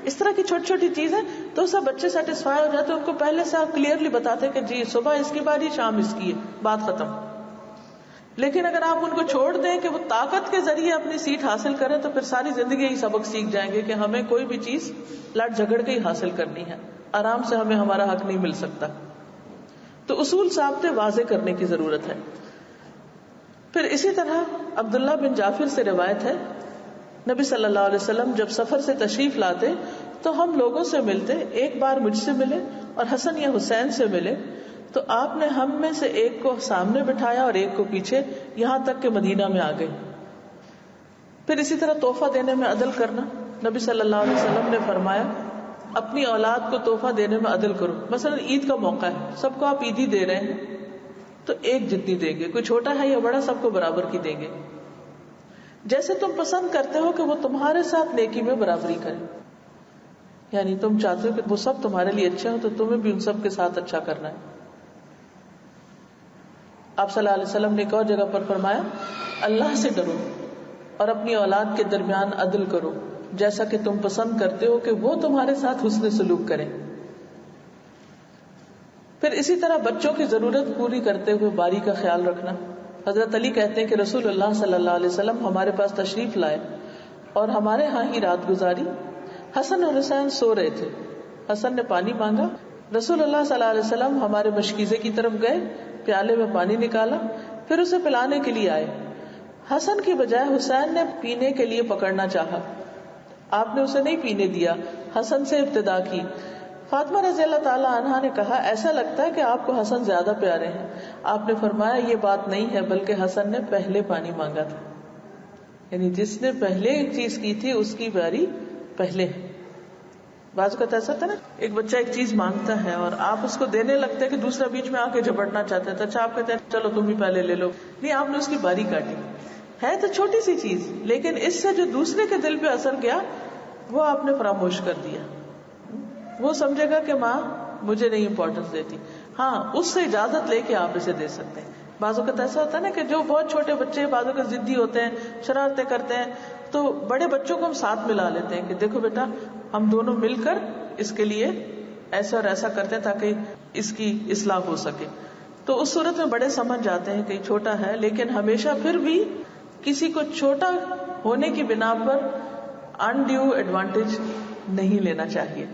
اس طرح کی چھوٹی چھوٹی چیزیں. تو سب بچے سیٹسفائی ہو جاتے ہیں. ان کو پہلے سے آپ کلیئرلی بتاتے کہ جی صبح اس کی باری، شام اس کی ہے، بات ختم. لیکن اگر آپ ان کو چھوڑ دیں کہ وہ طاقت کے ذریعے اپنی سیٹ حاصل کریں تو پھر ساری زندگی یہی سبق سیکھ جائیں گے کہ ہمیں کوئی بھی چیز لڑ جھگڑ کے ہی حاصل کرنی ہے، آرام سے ہمیں ہمارا حق نہیں مل سکتا. تو اصول ضابطے واضح کرنے کی ضرورت ہے. پھر اسی طرح عبداللہ بن جعفر سے روایت ہے، نبی صلی اللہ علیہ وسلم جب سفر سے تشریف لاتے تو ہم لوگوں سے ملتے. ایک بار مجھ سے ملے اور حسن یا حسین سے ملے تو آپ نے ہم میں سے ایک کو سامنے بٹھایا اور ایک کو پیچھے، یہاں تک کہ مدینہ میں آ گئے. پھر اسی طرح تحفہ دینے میں عدل کرنا. نبی صلی اللہ علیہ وسلم نے فرمایا اپنی اولاد کو تحفہ دینے میں عدل کرو. مثلا عید کا موقع ہے، سب کو آپ عیدی دے رہے ہیں تو ایک جتنی دیں گے، کوئی چھوٹا ہے یا بڑا سب کو برابر کی دیں گے. جیسے تم پسند کرتے ہو کہ وہ تمہارے ساتھ نیکی میں برابری کرے، یعنی تم چاہتے ہو کہ وہ سب تمہارے لیے اچھا ہو تو تمہیں بھی ان سب کے ساتھ اچھا کرنا ہے. آپ صلی اللہ علیہ وسلم نے ایک اور جگہ پر فرمایا اللہ سے ڈرو اور اپنی اولاد کے درمیان عدل کرو جیسا کہ تم پسند کرتے ہو کہ وہ تمہارے ساتھ حسن سلوک کریں. پھر اسی طرح بچوں کی ضرورت پوری کرتے ہوئے باری کا خیال رکھنا. حضرت علی کہتے ہیں کہ رسول اللہ صلی اللہ علیہ وسلم ہمارے پاس تشریف لائے اور ہمارے ہاں ہی رات گزاری. حسن اور حسین سو رہے تھے. حسن نے پانی مانگا، رسول اللہ صلی اللہ علیہ وسلم ہمارے مشکیزے کی طرف گئے، پیالے میں پانی نکالا، پھر اسے پلانے کے لیے آئے. حسن کی بجائے حسین نے پینے کے لیے پکڑنا چاہا، آپ نے اسے نہیں پینے دیا، حسن سے ابتدا کی. فاطمہ رضی اللہ تعالی عنہا نے کہا ایسا لگتا ہے کہ آپ کو حسن زیادہ پیارے ہیں. آپ نے فرمایا یہ بات نہیں ہے، بلکہ حسن نے پہلے پانی مانگا تھا، یعنی جس نے پہلے ایک چیز کی تھی اس کی باری پہلے. بعض اوقات ایسا ہوتا ہے نا، ایک بچہ ایک چیز مانگتا ہے اور آپ اس کو دینے لگتے ہیں کہ دوسرا بیچ میں آ کے جھپٹنا چاہتا ہے، تو اچھا آپ کہتے ہیں چلو تم بھی پہلے لے لو. نہیں، آپ نے اس کی باری کاٹی. ہے تو چھوٹی سی چیز، لیکن اس سے جو دوسرے کے دل پہ اثر گیا وہ آپ نے فراموش کر دیا. وہ سمجھے گا کہ ماں مجھے نہیں امپورٹنس دیتی. ہاں اس سے اجازت لے کے آپ اسے دے سکتے ہیں. بعض اوقات ایسا ہوتا ہے نا کہ جو بہت چھوٹے بچے بعض اوقات ضدی ہوتے ہیں، شرارتیں کرتے ہیں، تو بڑے بچوں کو ہم ساتھ ملا لیتے ہیں کہ دیکھو بیٹا ہم دونوں مل کر اس کے لیے ایسا اور ایسا کرتے ہیں تاکہ اس کی اصلاح ہو سکے. تو اس صورت میں بڑے سمجھ جاتے ہیں کہ چھوٹا ہے، لیکن ہمیشہ پھر بھی کسی کو چھوٹا ہونے کی بنا پر انڈیو ایڈوانٹیج نہیں لینا چاہیے،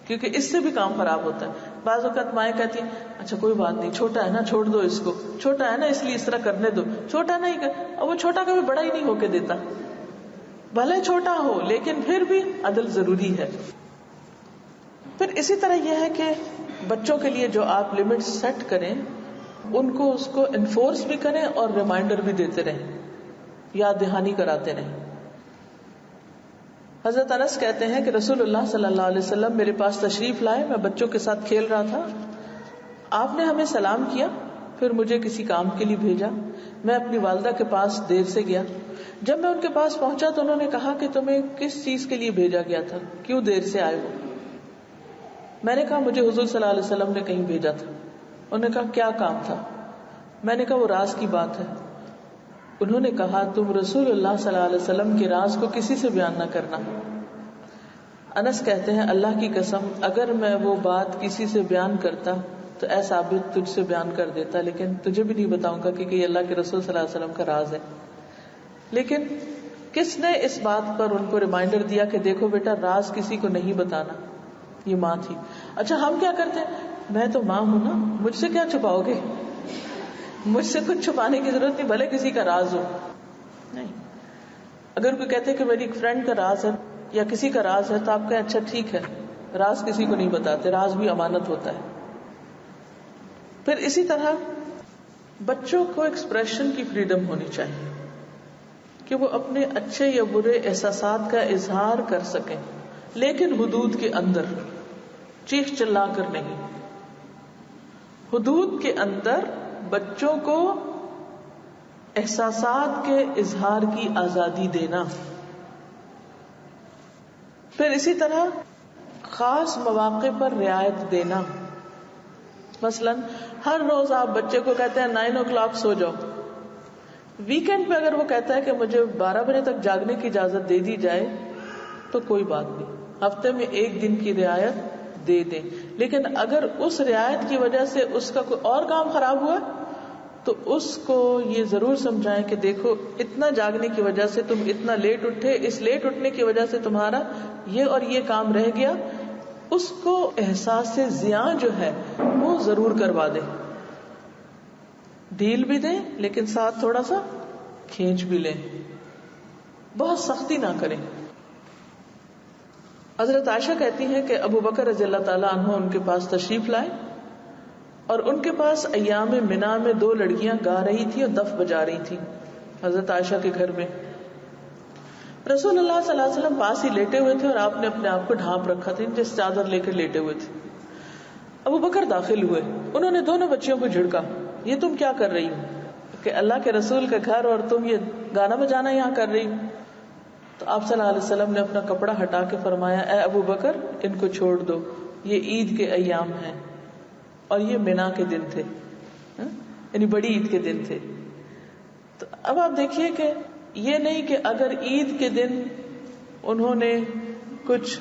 کیونکہ اس سے بھی کام خراب ہوتا ہے. بعض اوقات مائیں کہتی ہیں اچھا کوئی بات نہیں، چھوٹا ہے نا چھوڑ دو اس کو، چھوٹا ہے نا اس لیے اس طرح کرنے دو، چھوٹا نہیں. اور وہ چھوٹا کبھی بڑا ہی نہیں ہو کے دیتا، بھلے چھوٹا ہو لیکن پھر بھی عدل ضروری ہے. پھر اسی طرح یہ ہے کہ بچوں کے لیے جو آپ لمٹ سیٹ کریں ان کو اس کو انفورس بھی کریں اور ریمائنڈر بھی دیتے رہیں، یاد دہانی کراتے رہیں. حضرت انس کہتے ہیں کہ رسول اللہ صلی اللہ علیہ وسلم میرے پاس تشریف لائے، میں بچوں کے ساتھ کھیل رہا تھا، آپ نے ہمیں سلام کیا، پھر مجھے کسی کام کے لیے بھیجا. میں اپنی والدہ کے پاس دیر سے گیا. جب میں ان کے پاس پہنچا تو انہوں نے کہا کہ تمہیں کس چیز کے لیے بھیجا گیا تھا، کیوں دیر سے آئے ہو؟ میں نے کہا مجھے حضور صلی اللہ علیہ وسلم نے کہیں بھیجا تھا. انہوں نے کہا کیا کام تھا؟ میں نے کہا وہ راز کی بات ہے. انہوں نے کہا تم رسول اللہ صلی اللہ علیہ وسلم کے راز کو کسی سے بیان نہ کرنا. انس کہتے ہیں اللہ کی قسم اگر میں وہ بات کسی سے بیان کرتا تو اے ثابت تجھ سے بیان کر دیتا، لیکن تجھے بھی نہیں بتاؤں گا کیونکہ یہ اللہ کے رسول صلی اللہ علیہ وسلم کا راز ہے. لیکن کس نے اس بات پر ان کو ریمائنڈر دیا کہ دیکھو بیٹا راز کسی کو نہیں بتانا؟ یہ ماں تھی. اچھا ہم کیا کرتے ہیں، میں تو ماں ہوں نا، مجھ سے کیا چھپاؤ گے؟ مجھ سے کچھ چھپانے کی ضرورت نہیں، بھلے کسی کا راز ہو. نہیں، اگر کوئی کہتے کہ میری ایک فرینڈ کا راز ہے یا کسی کا راز ہے تو آپ کہیں اچھا ٹھیک ہے، راز کسی کو نہیں بتاتے، راز بھی امانت ہوتا ہے. پھر اسی طرح بچوں کو ایکسپریشن کی فریڈم ہونی چاہیے کہ وہ اپنے اچھے یا برے احساسات کا اظہار کر سکیں، لیکن حدود کے اندر، چیخ چلا کر نہیں. حدود کے اندر بچوں کو احساسات کے اظہار کی آزادی دینا. پھر اسی طرح خاص مواقع پر رعایت دینا. مثلا ہر روز آپ بچے کو کہتے ہیں 9 o'clock سو جاؤ، ویکینڈ پہ اگر وہ کہتا ہے کہ مجھے 12 بجے تک جاگنے کی اجازت دے دی جائے تو کوئی بات نہیں، ہفتے میں 1 دن کی رعایت دے دیں. لیکن اگر اس رعایت کی وجہ سے اس کا کوئی اور کام خراب ہوا تو اس کو یہ ضرور سمجھائیں کہ دیکھو اتنا جاگنے کی وجہ سے تم اتنا لیٹ اٹھے، اس لیٹ اٹھنے کی وجہ سے تمہارا یہ اور یہ کام رہ گیا. اس کو احساس زیاں جو ہے وہ ضرور کروا دیں، ڈھیل بھی دیں لیکن ساتھ تھوڑا سا کھینچ بھی لیں، بہت سختی نہ کریں. حضرت عائشہ کہتی ہیں کہ ابو بکر رضی اللہ تعالیٰ عنہ ان کے پاس تشریف لائے اور ان کے پاس ایام منا میں 2 لڑکیاں گا رہی تھی اور دف بجا رہی تھی حضرت عائشہ کے گھر میں. رسول اللہ صلی اللہ علیہ وسلم پاس ہی لیٹے ہوئے تھے اور آپ نے اپنے آپ کو ڈھانپ رکھا تھا، جس چادر لے کر لیٹے ہوئے تھے. ابو بکر داخل ہوئے، انہوں نے دونوں بچیوں کو جھڑکا، یہ تم کیا کر رہی ہو کہ اللہ کے رسول کا گھر اور تم یہ گانا بجانا یہاں کر رہی ہو؟ تو آپ صلی اللہ علیہ وسلم نے اپنا کپڑا ہٹا کے فرمایا اے ابو بکر ان کو چھوڑ دو، یہ عید کے ایام ہیں اور یہ منا کے دن تھے، یعنی بڑی عید کے دن تھے. تو اب آپ دیکھیے کہ یہ نہیں کہ اگر عید کے دن انہوں نے کچھ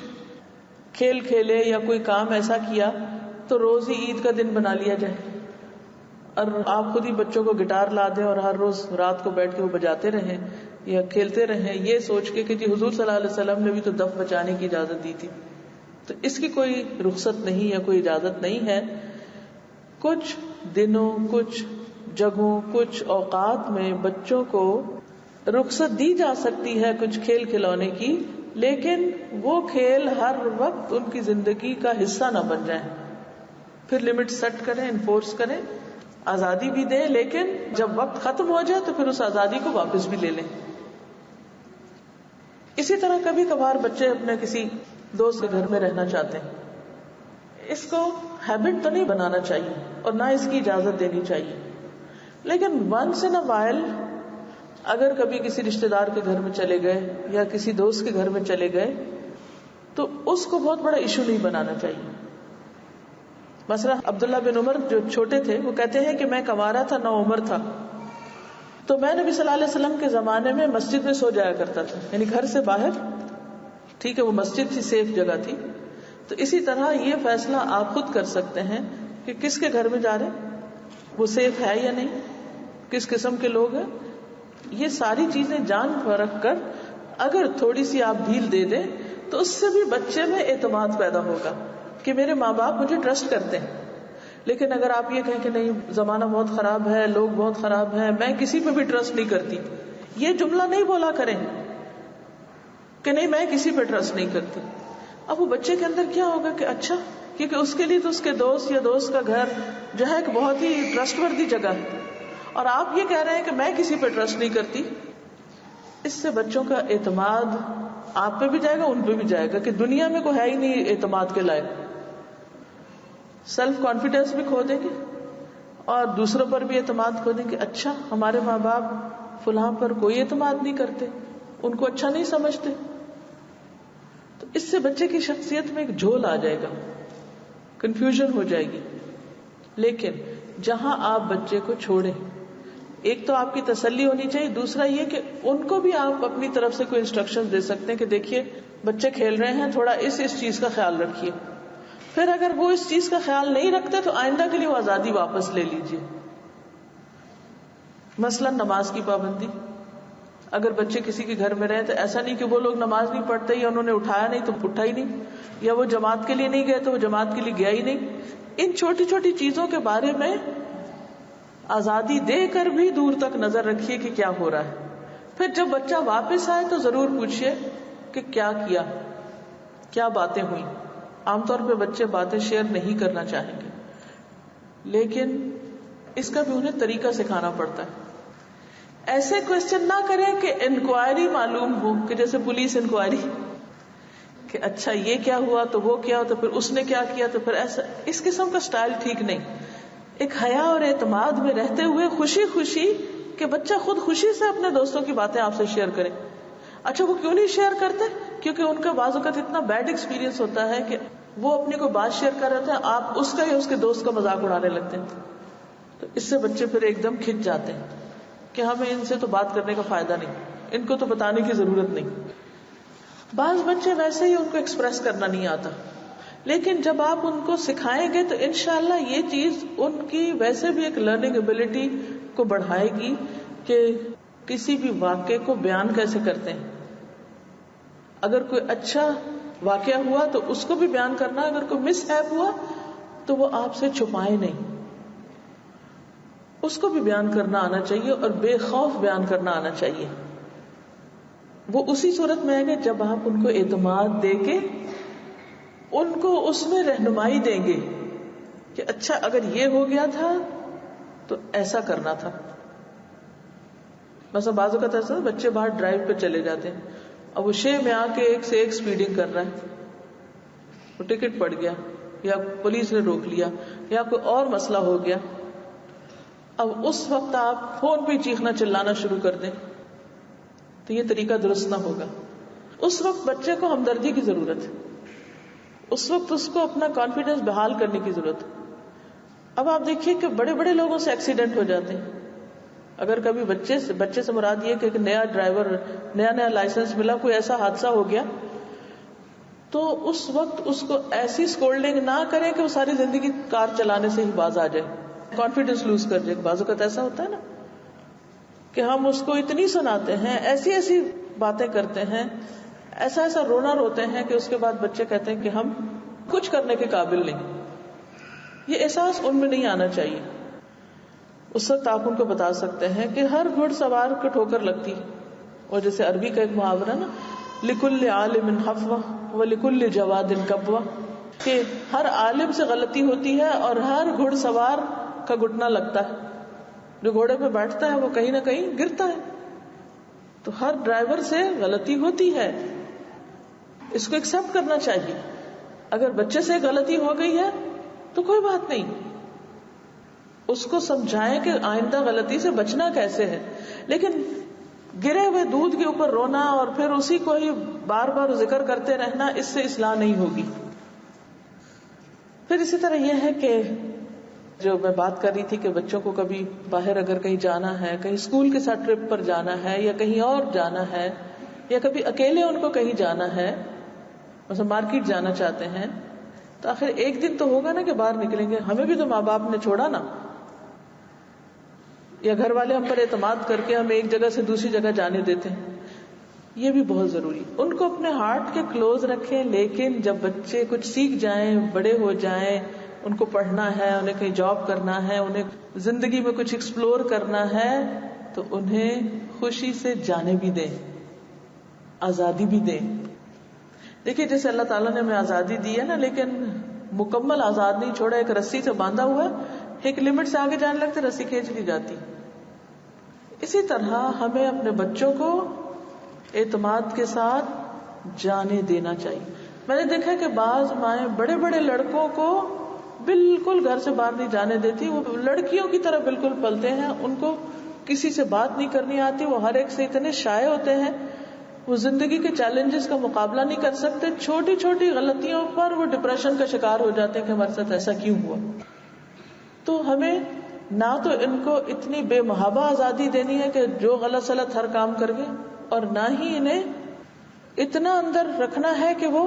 کھیل کھیلے یا کوئی کام ایسا کیا تو روز ہی عید کا دن بنا لیا جائے اور آپ خود ہی بچوں کو گٹار لا دیں اور ہر روز رات کو بیٹھ کے وہ بجاتے رہیں یا کھیلتے رہیں یہ سوچ کے کہ جی حضور صلی اللہ علیہ وسلم نے بھی تو دف بجانے کی اجازت دی تھی. تو اس کی کوئی رخصت نہیں یا کوئی اجازت نہیں ہے. کچھ دنوں، کچھ جگہوں، کچھ اوقات میں بچوں کو رخصت دی جا سکتی ہے کچھ کھیل کھلونے کی، لیکن وہ کھیل ہر وقت ان کی زندگی کا حصہ نہ بن جائیں. پھر لمٹ سیٹ کریں، انفورس کریں، آزادی بھی دیں، لیکن جب وقت ختم ہو جائے تو پھر اس آزادی کو واپس بھی لے لیں. اسی طرح کبھی کبھار بچے اپنے کسی دوست کے گھر میں رہنا چاہتے ہیں، اس کو ہیبٹ تو نہیں بنانا چاہیے اور نہ اس کی اجازت دینی چاہیے، لیکن ونس ان اے وائل اگر کبھی کسی رشتے دار کے گھر میں چلے گئے یا کسی دوست کے گھر میں چلے گئے تو اس کو بہت بڑا ایشو نہیں بنانا چاہیے. مثلا عبداللہ بن عمر جو چھوٹے تھے وہ کہتے ہیں کہ میں کنوارا تھا، 9 عمر تھا، تو میں نبی صلی اللہ علیہ وسلم کے زمانے میں مسجد میں سو جایا کرتا تھا، یعنی گھر سے باہر. ٹھیک ہے وہ مسجد تھی، سیف جگہ تھی. تو اسی طرح یہ فیصلہ آپ خود کر سکتے ہیں کہ کس کے گھر میں جا رہے ہیں، وہ سیف ہے یا نہیں، کس قسم کے لوگ ہیں. یہ ساری چیزیں جان پرکھ کر اگر تھوڑی سی آپ ڈھیل دے دیں تو اس سے بھی بچے میں اعتماد پیدا ہوگا کہ میرے ماں باپ مجھے ٹرسٹ کرتے ہیں. لیکن اگر آپ یہ کہیں کہ نہیں زمانہ بہت خراب ہے، لوگ بہت خراب ہیں، میں کسی پہ بھی ٹرسٹ نہیں کرتی، یہ جملہ نہیں بولا کریں کہ نہیں میں کسی پہ ٹرسٹ نہیں کرتی. اب وہ بچے کے اندر کیا ہوگا کہ اچھا، کیونکہ اس کے لیے تو اس کے دوست یا دوست کا گھر جو ہے ایک بہت ہی ٹرسٹ وردی جگہ ہے، اور آپ یہ کہہ رہے ہیں کہ میں کسی پہ ٹرسٹ نہیں کرتی. اس سے بچوں کا اعتماد آپ پہ بھی جائے گا، ان پہ بھی جائے گا کہ دنیا میں کوئی ہے ہی نہیں اعتماد کے لائق. سیلف کانفیڈینس بھی کھو دیں گے اور دوسروں پر بھی اعتماد کھو دیں گے. اچھا ہمارے ماں باپ فلاں پر کوئی اعتماد نہیں کرتے، ان کو اچھا نہیں سمجھتے. تو اس سے بچے کی شخصیت میں ایک جھول آ جائے گا کنفیوژن ہو جائے گی. لیکن جہاں آپ بچے کو چھوڑیں، ایک تو آپ کی تسلی ہونی چاہیے، دوسرا یہ کہ ان کو بھی آپ اپنی طرف سے کوئی انسٹرکشن دے سکتے ہیں کہ دیکھیے بچے کھیل رہے ہیں، تھوڑا اس چیز کا خیال رکھیے. پھر اگر وہ اس چیز کا خیال نہیں رکھتے تو آئندہ کے لیے وہ آزادی واپس لے لیجیے. مثلا نماز کی پابندی، اگر بچے کسی کے گھر میں رہے تو ایسا نہیں کہ وہ لوگ نماز نہیں پڑھتے یا انہوں نے اٹھایا نہیں تو اٹھا ہی نہیں، یا وہ جماعت کے لیے نہیں گئے تو وہ جماعت کے لیے گیا ہی نہیں. ان چھوٹی چھوٹی چیزوں کے بارے میں آزادی دے کر بھی دور تک نظر رکھیے کہ کیا ہو رہا ہے. پھر جب بچہ واپس آئے تو ضرور پوچھیے کہ کیا کیا، کیا باتیں ہوئی. عام طور پہ بچے باتیں شیئر نہیں کرنا چاہیں گے، لیکن اس کا بھی انہیں طریقہ سکھانا پڑتا ہے. ایسے کوشچن نہ کریں کہ انکوائری معلوم ہو، کہ جیسے پولیس انکوائری کہ اچھا یہ کیا ہوا تو وہ کیا، تو پھر اس نے کیا کیا، تو پھر ایسا. اس قسم کا سٹائل ٹھیک نہیں. ایک حیا اور اعتماد میں رہتے ہوئے خوشی خوشی کہ بچہ خود خوشی سے اپنے دوستوں کی باتیں آپ سے شیئر کرے. اچھا وہ کیوں نہیں شیئر کرتے؟ کیونکہ ان کا بعض اوقات اتنا بیڈ ایکسپیرینس ہوتا ہے کہ وہ اپنی کوئی بات شیئر کر رہے تھے، آپ اس کا یا اس کے دوست کا مذاق اڑانے لگتے ہیں. تو اس سے بچے پھر ایک دم کھنچ جاتے ہیں کہ ہمیں ان سے تو بات کرنے کا فائدہ نہیں، ان کو تو بتانے کی ضرورت نہیں. بعض بچے ویسے ہی ان کو ایکسپریس کرنا نہیں آتا، لیکن جب آپ ان کو سکھائیں گے تو انشاءاللہ یہ چیز ان کی ویسے بھی ایک لرننگ ایبلٹی کو بڑھائے گی کہ کسی بھی واقعے کو بیان کیسے کرتے ہیں. اگر کوئی اچھا واقعہ ہوا تو اس کو بھی بیان کرنا، اگر کوئی مس ہیپ ہوا تو وہ آپ سے چھپائے نہیں، اس کو بھی بیان کرنا آنا چاہیے اور بے خوف بیان کرنا آنا چاہیے. وہ اسی صورت میں ہے کہ جب آپ ان کو اعتماد دے کے ان کو اس میں رہنمائی دیں گے کہ اچھا اگر یہ ہو گیا تھا تو ایسا کرنا تھا. مثلا بعض اوقات ایسا بچے باہر ڈرائیو پہ چلے جاتے ہیں، اب وہ شے میں آ کے ایک سے ایک سپیڈنگ کر رہا ہے، وہ ٹکٹ پڑ گیا یا پولیس نے روک لیا یا کوئی اور مسئلہ ہو گیا. اب اس وقت آپ فون پہ چیخنا چلانا شروع کر دیں تو یہ طریقہ درست نہ ہوگا. اس وقت بچے کو ہمدردی کی ضرورت ہے، اس وقت اس کو اپنا کانفیڈنس بحال کرنے کی ضرورت ہے. اب آپ دیکھیے کہ بڑے بڑے لوگوں سے ایکسیڈنٹ ہو جاتے ہیں. اگر کبھی بچے سے مراد یہ کہ نیا ڈرائیور، نیا لائسنس ملا، کوئی ایسا حادثہ ہو گیا تو اس وقت اس کو ایسی سکولڈنگ نہ کریں کہ وہ ساری زندگی کار چلانے سے ہی باز آ جائے، کانفیڈنس لوز کر جائے. بعض اوقات ایسا ہوتا ہے نا کہ ہم اس کو اتنی سناتے ہیں، ایسی ایسی باتیں کرتے ہیں، ایسا ایسا رونا روتے ہیں کہ اس کے بعد بچے کہتے ہیں کہ ہم کچھ کرنے کے قابل نہیں. یہ احساس ان میں نہیں آنا چاہیے. اس وقت آپ ان کو بتا سکتے ہیں کہ ہر گھڑ سوار کو ٹھوکر لگتی، اور جیسے عربی کا ایک محاورہ نا، لکل عالم حفوہ ولکل جواد کبوہ، کہ ہر عالم سے غلطی ہوتی ہے اور ہر گھڑ سوار کا گھٹنا لگتا ہے. جو گھوڑے پہ بیٹھتا ہے وہ کہیں نہ کہیں گرتا ہے. تو ہر ڈرائیور سے غلطی ہوتی ہے، اس کو ایکسپٹ کرنا چاہیے. اگر بچے سے غلطی ہو گئی ہے تو کوئی بات نہیں، اس کو سمجھائیں کہ آئندہ غلطی سے بچنا کیسے ہے. لیکن گرے ہوئے دودھ کے اوپر رونا اور پھر اسی کو ہی بار بار ذکر کرتے رہنا، اس سے اصلاح نہیں ہوگی. پھر اسی طرح یہ ہے کہ جو میں بات کر رہی تھی کہ بچوں کو کبھی باہر اگر کہیں جانا ہے، کہیں اسکول کے ساتھ ٹرپ پر جانا ہے یا کہیں اور جانا ہے، یا کبھی اکیلے ان کو کہیں جانا ہے، مثلا مارکیٹ جانا چاہتے ہیں، تو آخر ایک دن تو ہوگا نا کہ باہر نکلیں گے. ہمیں بھی تو ماں باپ نے چھوڑا نا، یا گھر والے ہم پر اعتماد کر کے ہمیں ایک جگہ سے دوسری جگہ جانے دیتے ہیں. یہ بھی بہت ضروری. ان کو اپنے ہارٹ کے کلوز رکھیں، لیکن جب بچے کچھ سیکھ جائیں، بڑے ہو جائیں، ان کو پڑھنا ہے، انہیں کہیں جاب کرنا ہے، انہیں زندگی میں کچھ ایکسپلور کرنا ہے، تو انہیں خوشی سے جانے بھی دیں، آزادی بھی دیں. دیکھیے جیسے اللہ تعالیٰ نے ہمیں آزادی دی ہے نا، لیکن مکمل آزاد نہیں چھوڑا. ایک رسی سے باندھا ہوا، ایک لمٹ سے آگے جانے لگتے رسی کھینچ لی جاتی. اسی طرح ہمیں اپنے بچوں کو اعتماد کے ساتھ جانے دینا چاہیے. میں نے دیکھا کہ بعض مائیں بڑے بڑے لڑکوں کو بالکل گھر سے باہر نہیں جانے دیتی. وہ لڑکیوں کی طرح بالکل پلتے ہیں، ان کو کسی سے بات نہیں کرنی آتی، وہ ہر ایک سے اتنے شائع ہوتے ہیں وہ زندگی کے چیلنجز کا مقابلہ نہیں کر سکتے، چھوٹی چھوٹی غلطیوں پر وہ ڈپریشن کا شکار ہو جاتے ہیں کہ ہمارے ساتھ ایسا کیوں ہوا. تو ہمیں نہ تو ان کو اتنی بے محابہ آزادی دینی ہے کہ جو غلط سلط ہر کام کر گئے، اور نہ ہی انہیں اتنا اندر رکھنا ہے کہ وہ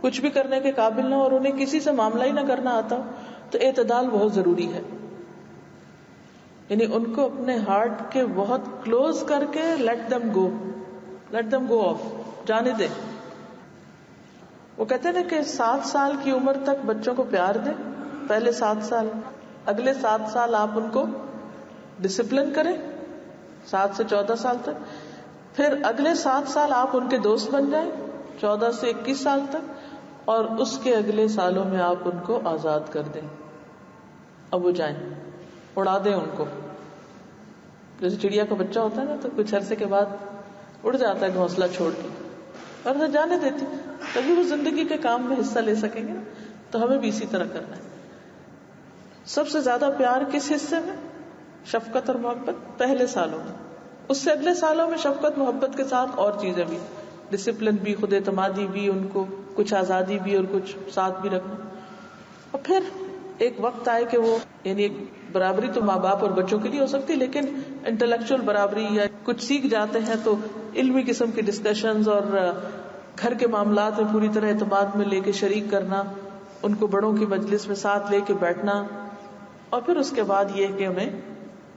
کچھ بھی کرنے کے قابل نہ ہو اور انہیں کسی سے معاملہ ہی نہ کرنا آتا. تو اعتدال بہت ضروری ہے. یعنی ان کو اپنے ہارٹ کے بہت کلوز کر کے لیٹ دم گو آف، جانے دے. وہ کہتے ہیں نا کہ 7 سال کی عمر تک بچوں کو پیار دیں، پہلے 7 سال، اگلے 7 سال آپ ان کو ڈسپلن کریں 7 سے 14 سال تک، پھر اگلے 7 سال آپ ان کے دوست بن جائیں 14 سے 21 سال تک، اور اس کے اگلے سالوں میں آپ ان کو آزاد کر دیں. اب وہ جائیں، اڑا دیں ان کو. جیسے چڑیا کا بچہ ہوتا ہے نا، تو کچھ عرصے کے بعد اڑ جاتا ہے گھونسلہ چھوڑ کے، اور اسے جانے دیتی، تبھی وہ زندگی کے کام میں حصہ لے سکیں گے. تو ہمیں بھی اسی طرح کرنا ہے. سب سے زیادہ پیار کس حصے میں؟ شفقت اور محبت پہلے سالوں میں. اس سے اگلے سالوں میں شفقت محبت کے ساتھ اور چیزیں بھی، ڈسپلن بھی، خود اعتمادی بھی، ان کو کچھ آزادی بھی اور کچھ ساتھ بھی رکھنا. اور پھر ایک وقت آئے کہ وہ، یعنی ایک برابری تو ماں باپ اور بچوں کے لیے ہو سکتی، لیکن انٹلیکچوئل برابری یا کچھ سیکھ جاتے ہیں تو علمی قسم کی ڈسکشنز اور گھر کے معاملات میں پوری طرح اعتماد میں لے کے شریک کرنا، ان کو بڑوں کی مجلس میں ساتھ لے کے بیٹھنا، اور پھر اس کے بعد یہ کہ انہیں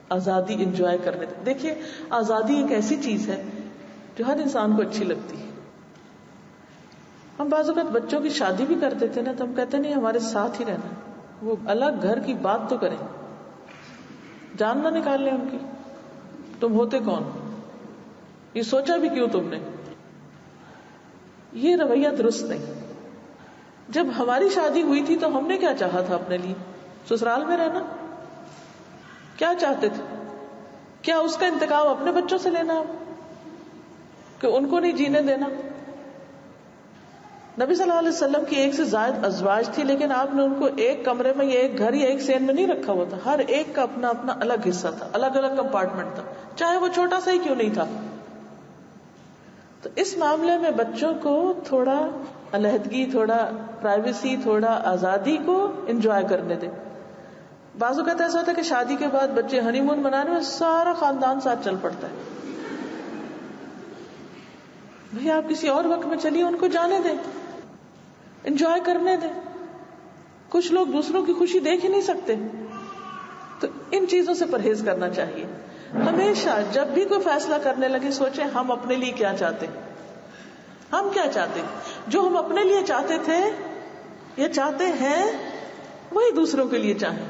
آزادی انجوائے کرنے دیں. دیکھیے آزادی ایک ایسی چیز ہے جو ہر انسان کو اچھی لگتی ہے. ہم بعض اوقات بچوں کی شادی بھی کر دیتے نا، تو ہم کہتے نہیں ہمارے ساتھ ہی رہنا، وہ الگ گھر کی بات تو کریں، جان نہ نکال لیں ان کی. تم ہوتے کون، یہ سوچا بھی کیوں تم نے؟ یہ رویہ درست نہیں. جب ہماری شادی ہوئی تھی تو ہم نے کیا چاہا تھا اپنے لیے؟ سسرال میں رہنا. کیا چاہتے تھے؟ کیا اس کا انتقام اپنے بچوں سے لینا کہ ان کو نہیں جینے دینا؟ نبی صلی اللہ علیہ وسلم کی 1 سے زائد ازواج تھی، لیکن آپ نے ان کو ایک کمرے میں یا ایک گھر یا ایک سین میں نہیں رکھا ہوا تھا. ہر ایک کا اپنا اپنا الگ حصہ تھا، الگ الگ کمپارٹمنٹ تھا، چاہے وہ چھوٹا سا ہی کیوں نہیں تھا. تو اس معاملے میں بچوں کو تھوڑا علیحدگی، تھوڑا پرائیویسی، تھوڑا آزادی کو انجوائے کرنے دیں. بعض اوقات ایسا ہوتا ہے کہ شادی کے بعد بچے ہنی مون منانے میں سارا خاندان ساتھ چل پڑتا ہے. بھئی آپ کسی اور وقت میں چلیے، ان کو جانے دیں، انجوائے کرنے دیں. کچھ لوگ دوسروں کی خوشی دیکھ ہی نہیں سکتے. تو ان چیزوں سے پرہیز کرنا چاہیے. ہمیشہ جب بھی کوئی فیصلہ کرنے لگے سوچیں ہم اپنے لیے کیا چاہتے ہیں. ہم کیا چاہتے ہیں؟ جو ہم اپنے لیے چاہتے تھے یا چاہتے ہیں وہی دوسروں کے لیے چاہیں.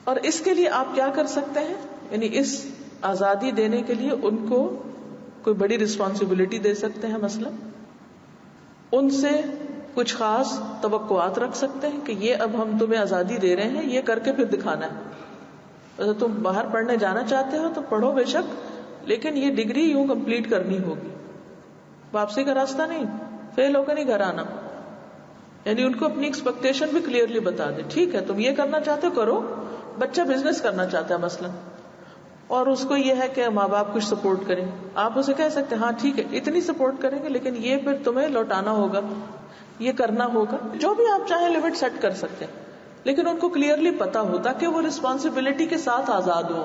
اور اس کے لیے آپ کیا کر سکتے ہیں؟ یعنی اس آزادی دینے کے لیے ان کو کوئی بڑی رسپانسبلٹی دے سکتے ہیں. مثلا ان سے کچھ خاص توقعات رکھ سکتے ہیں کہ یہ اب ہم تمہیں آزادی دے رہے ہیں، یہ کر کے پھر دکھانا ہے. اگر تم باہر پڑھنے جانا چاہتے ہو تو پڑھو بے شک، لیکن یہ ڈگری یوں کمپلیٹ کرنی ہوگی، واپسی کا راستہ نہیں، فیل ہو کر نہیں گھر آنا. یعنی ان کو اپنی ایکسپیکٹیشن بھی کلیئرلی بتا دیں. ٹھیک ہے تم یہ کرنا چاہتے ہو کرو. بچہ بزنس کرنا چاہتا ہے مثلا، اور اس کو یہ ہے کہ ماں باپ کچھ سپورٹ کریں، آپ اسے کہہ سکتے ہیں ہاں ٹھیک ہے اتنی سپورٹ کریں گے، لیکن یہ پھر تمہیں لوٹانا ہوگا، یہ کرنا ہوگا. جو بھی آپ چاہیں لمٹ سیٹ کر سکتے ہیں، لیکن ان کو کلیئرلی پتا ہوتا کہ وہ رسپانسبلٹی کے ساتھ آزاد ہو.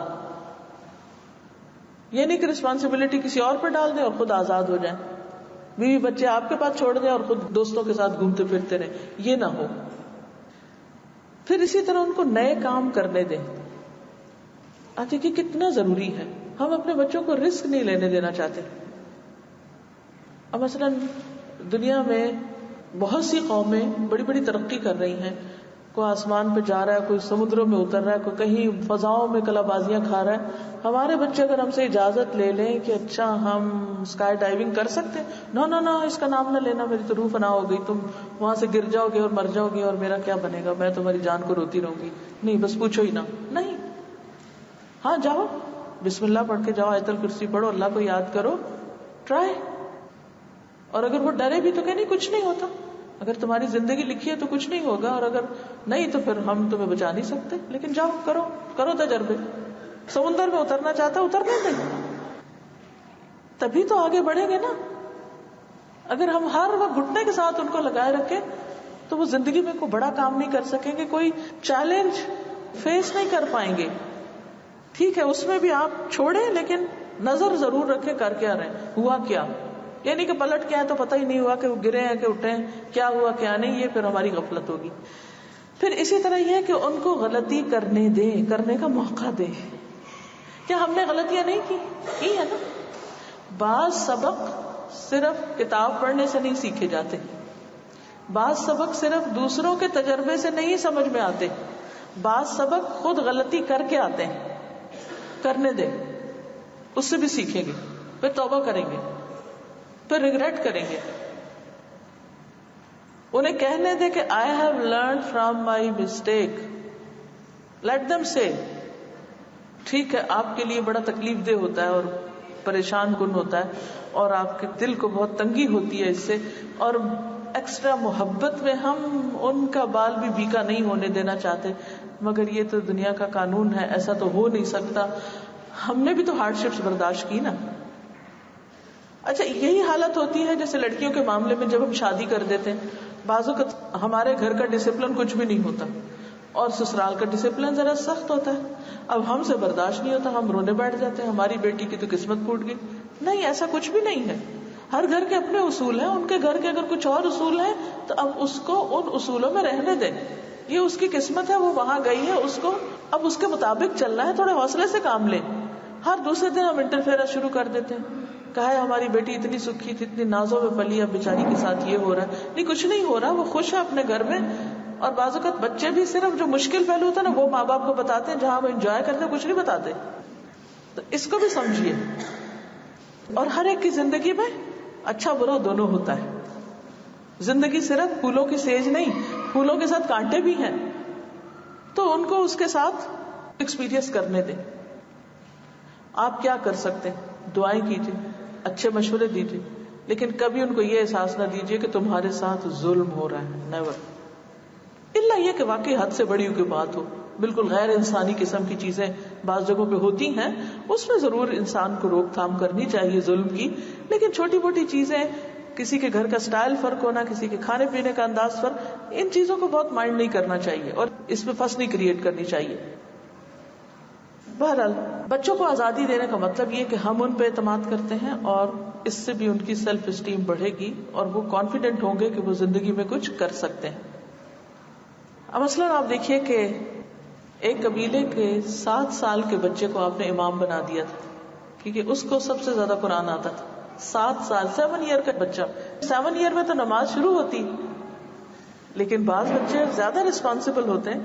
یہ نہیں کہ رسپانسبلٹی کسی اور پر ڈال دیں اور خود آزاد ہو جائیں، بیوی بچے آپ کے پاس چھوڑ دیں اور خود دوستوں کے ساتھ گھومتے پھرتے رہیں. یہ نہ ہو. پھر اسی طرح ان کو نئے کام کرنے دیں. آپ دیکھیے کتنا ضروری ہے، ہم اپنے بچوں کو رسک نہیں لینے دینا چاہتے. اب مثلا دنیا میں بہت سی قومیں بڑی بڑی ترقی کر رہی ہیں. کوئی آسمان پہ جا رہا ہے، کوئی سمندروں میں اتر رہا ہے، کوئی کہیں فضاؤں میں کلا بازیاں کھا رہا ہے. ہمارے بچے اگر ہم سے اجازت لے لیں کہ اچھا ہم اسکائی ڈائیونگ کر سکتے ہیں، نو اس کا نام نہ لینا، میری تو روح فنا ہو گئی، تم وہاں سے گر جاؤ گے اور مر جاؤ گی اور میرا کیا بنے گا، میں تمہاری جان کو روتی رہوں گی. نہیں بس پوچھو ہی نہ. نہیں، ہاں جاؤ، بسم اللہ پڑھ کے جاؤ، آیت الکرسی پڑھو، اللہ کو یاد کرو، ٹرائی. اور اگر وہ ڈرے بھی تو کہ نہیں کچھ نہیں ہوتا، اگر تمہاری زندگی لکھی ہے تو کچھ نہیں ہوگا، اور اگر نہیں تو پھر ہم تمہیں بچا نہیں سکتے. لیکن جاؤ، کرو تجربے. سمندر میں اترنا چاہتا اترنے دیں. تبھی تو آگے بڑھیں گے نا. اگر ہم ہر وقت گھٹنے کے ساتھ ان کو لگائے رکھیں تو وہ زندگی میں کوئی بڑا کام نہیں کر سکیں گے, کوئی چیلنج فیس نہیں کر پائیں گے. ٹھیک ہے اس میں بھی آپ چھوڑیں, لیکن نظر ضرور رکھیں کر کیا رہے ہیں, ہوا کیا. یعنی کہ پلٹ کے آئے تو پتہ ہی نہیں ہوا کہ وہ گرے ہیں کہ اٹھے ہیں, کیا ہوا کیا نہیں, یہ پھر ہماری غفلت ہوگی. پھر اسی طرح یہ ہے کہ ان کو غلطی کرنے دیں, کرنے کا موقع دیں. کیا ہم نے غلطیاں نہیں کی ہے نا. بعض سبق صرف کتاب پڑھنے سے نہیں سیکھے جاتے, بعض سبق صرف دوسروں کے تجربے سے نہیں سمجھ میں آتے, بعض سبق خود غلطی کر کے آتے ہیں. کرنے دیں, اس سے بھی سیکھیں گے, پھر توبہ کریں گے, پھر ریگریٹ کریں گے. انہیں کہنے دے کہ I have learned from my mistake. Let them say. ٹھیک ہے آپ کے لیے بڑا تکلیف دہ ہوتا ہے اور پریشان کن ہوتا ہے, اور آپ کے دل کو بہت تنگی ہوتی ہے اس سے, اور ایکسٹرا محبت میں ہم ان کا بال بھی بیکا نہیں ہونے دینا چاہتے, مگر یہ تو دنیا کا قانون ہے, ایسا تو ہو نہیں سکتا. ہم نے بھی تو ہارڈ شپس برداشت کی نا. اچھا یہی حالت ہوتی ہے جیسے لڑکیوں کے معاملے میں جب ہم شادی کر دیتے ہیں, بعض اوقات ہمارے گھر کا ڈسپلن کچھ بھی نہیں ہوتا اور سسرال کا ڈسپلن ذرا سخت ہوتا ہے. اب ہم سے برداشت نہیں ہوتا, ہم رونے بیٹھ جاتے ہیں, ہماری بیٹی کی تو قسمت پھوٹ گئی. نہیں, ایسا کچھ بھی نہیں ہے. ہر گھر کے اپنے اصول ہیں, ان کے گھر کے اگر کچھ اور اصول ہیں تو اب اس کو ان اصولوں میں رہنے دیں. یہ اس کی قسمت ہے, وہ وہاں گئی ہے, اس کو اب اس کے مطابق چلنا ہے. تھوڑے حوصلے سے کام لیں. ہر دوسرے دن ہم انٹرفیئر شروع کر دیتے ہیں, کہا ہے ہماری بیٹی اتنی سکھی تھی, اتنی نازوں میں پلی, اب بیچاری کے ساتھ یہ ہو رہا ہے. نہیں, کچھ نہیں ہو رہا, وہ خوش ہے اپنے گھر میں. اور بعض اوقات بچے بھی صرف جو مشکل پہلو ہوتا ہے نا وہ ماں باپ کو بتاتے ہیں, جہاں وہ انجوائے کرتے ہیں کچھ نہیں بتاتے. تو اس کو بھی سمجھیے. اور ہر ایک کی زندگی میں اچھا برا دونوں ہوتا ہے. زندگی صرف پھولوں کی سیج نہیں, پھولوں کے ساتھ کانٹے بھی ہیں, تو ان کو اس کے ساتھ ایکسپیرئنس کرنے دیں. آپ کیا کر سکتے ہیں, دعائیں کیجیے, اچھے مشورے دیجیے, لیکن کبھی ان کو یہ احساس نہ دیجیے کہ تمہارے ساتھ ظلم ہو رہا ہے. نیور. الا یہ کہ واقعی حد سے بڑی کوئی بات ہو, بالکل غیر انسانی قسم کی چیزیں بعض جگہوں پہ ہوتی ہیں, اس میں ضرور انسان کو روک تھام کرنی چاہیے ظلم کی. لیکن چھوٹی موٹی چیزیں, کسی کے گھر کا سٹائل فرق ہونا, کسی کے کھانے پینے کا انداز فرق, ان چیزوں کو بہت مائنڈ نہیں کرنا چاہیے اور اس میں فس نہیں کریٹ کرنی چاہیے. بہرحال بچوں کو آزادی دینے کا مطلب یہ کہ ہم ان پہ اعتماد کرتے ہیں, اور اس سے بھی ان کی سیلف اسٹیم بڑھے گی اور وہ کانفیڈنٹ ہوں گے کہ وہ زندگی میں کچھ کر سکتے ہیں. اب مثلاً آپ دیکھیے کہ ایک قبیلے کے 7 سال کے بچے کو آپ نے امام بنا دیا تھا, کیونکہ اس کو سب سے زیادہ قرآن آتا تھا. 7 سال, 7 ایئر کا بچہ. 7 ایئر میں تو نماز شروع ہوتی, لیکن بعض بچے زیادہ رسپانسبل ہوتے ہیں,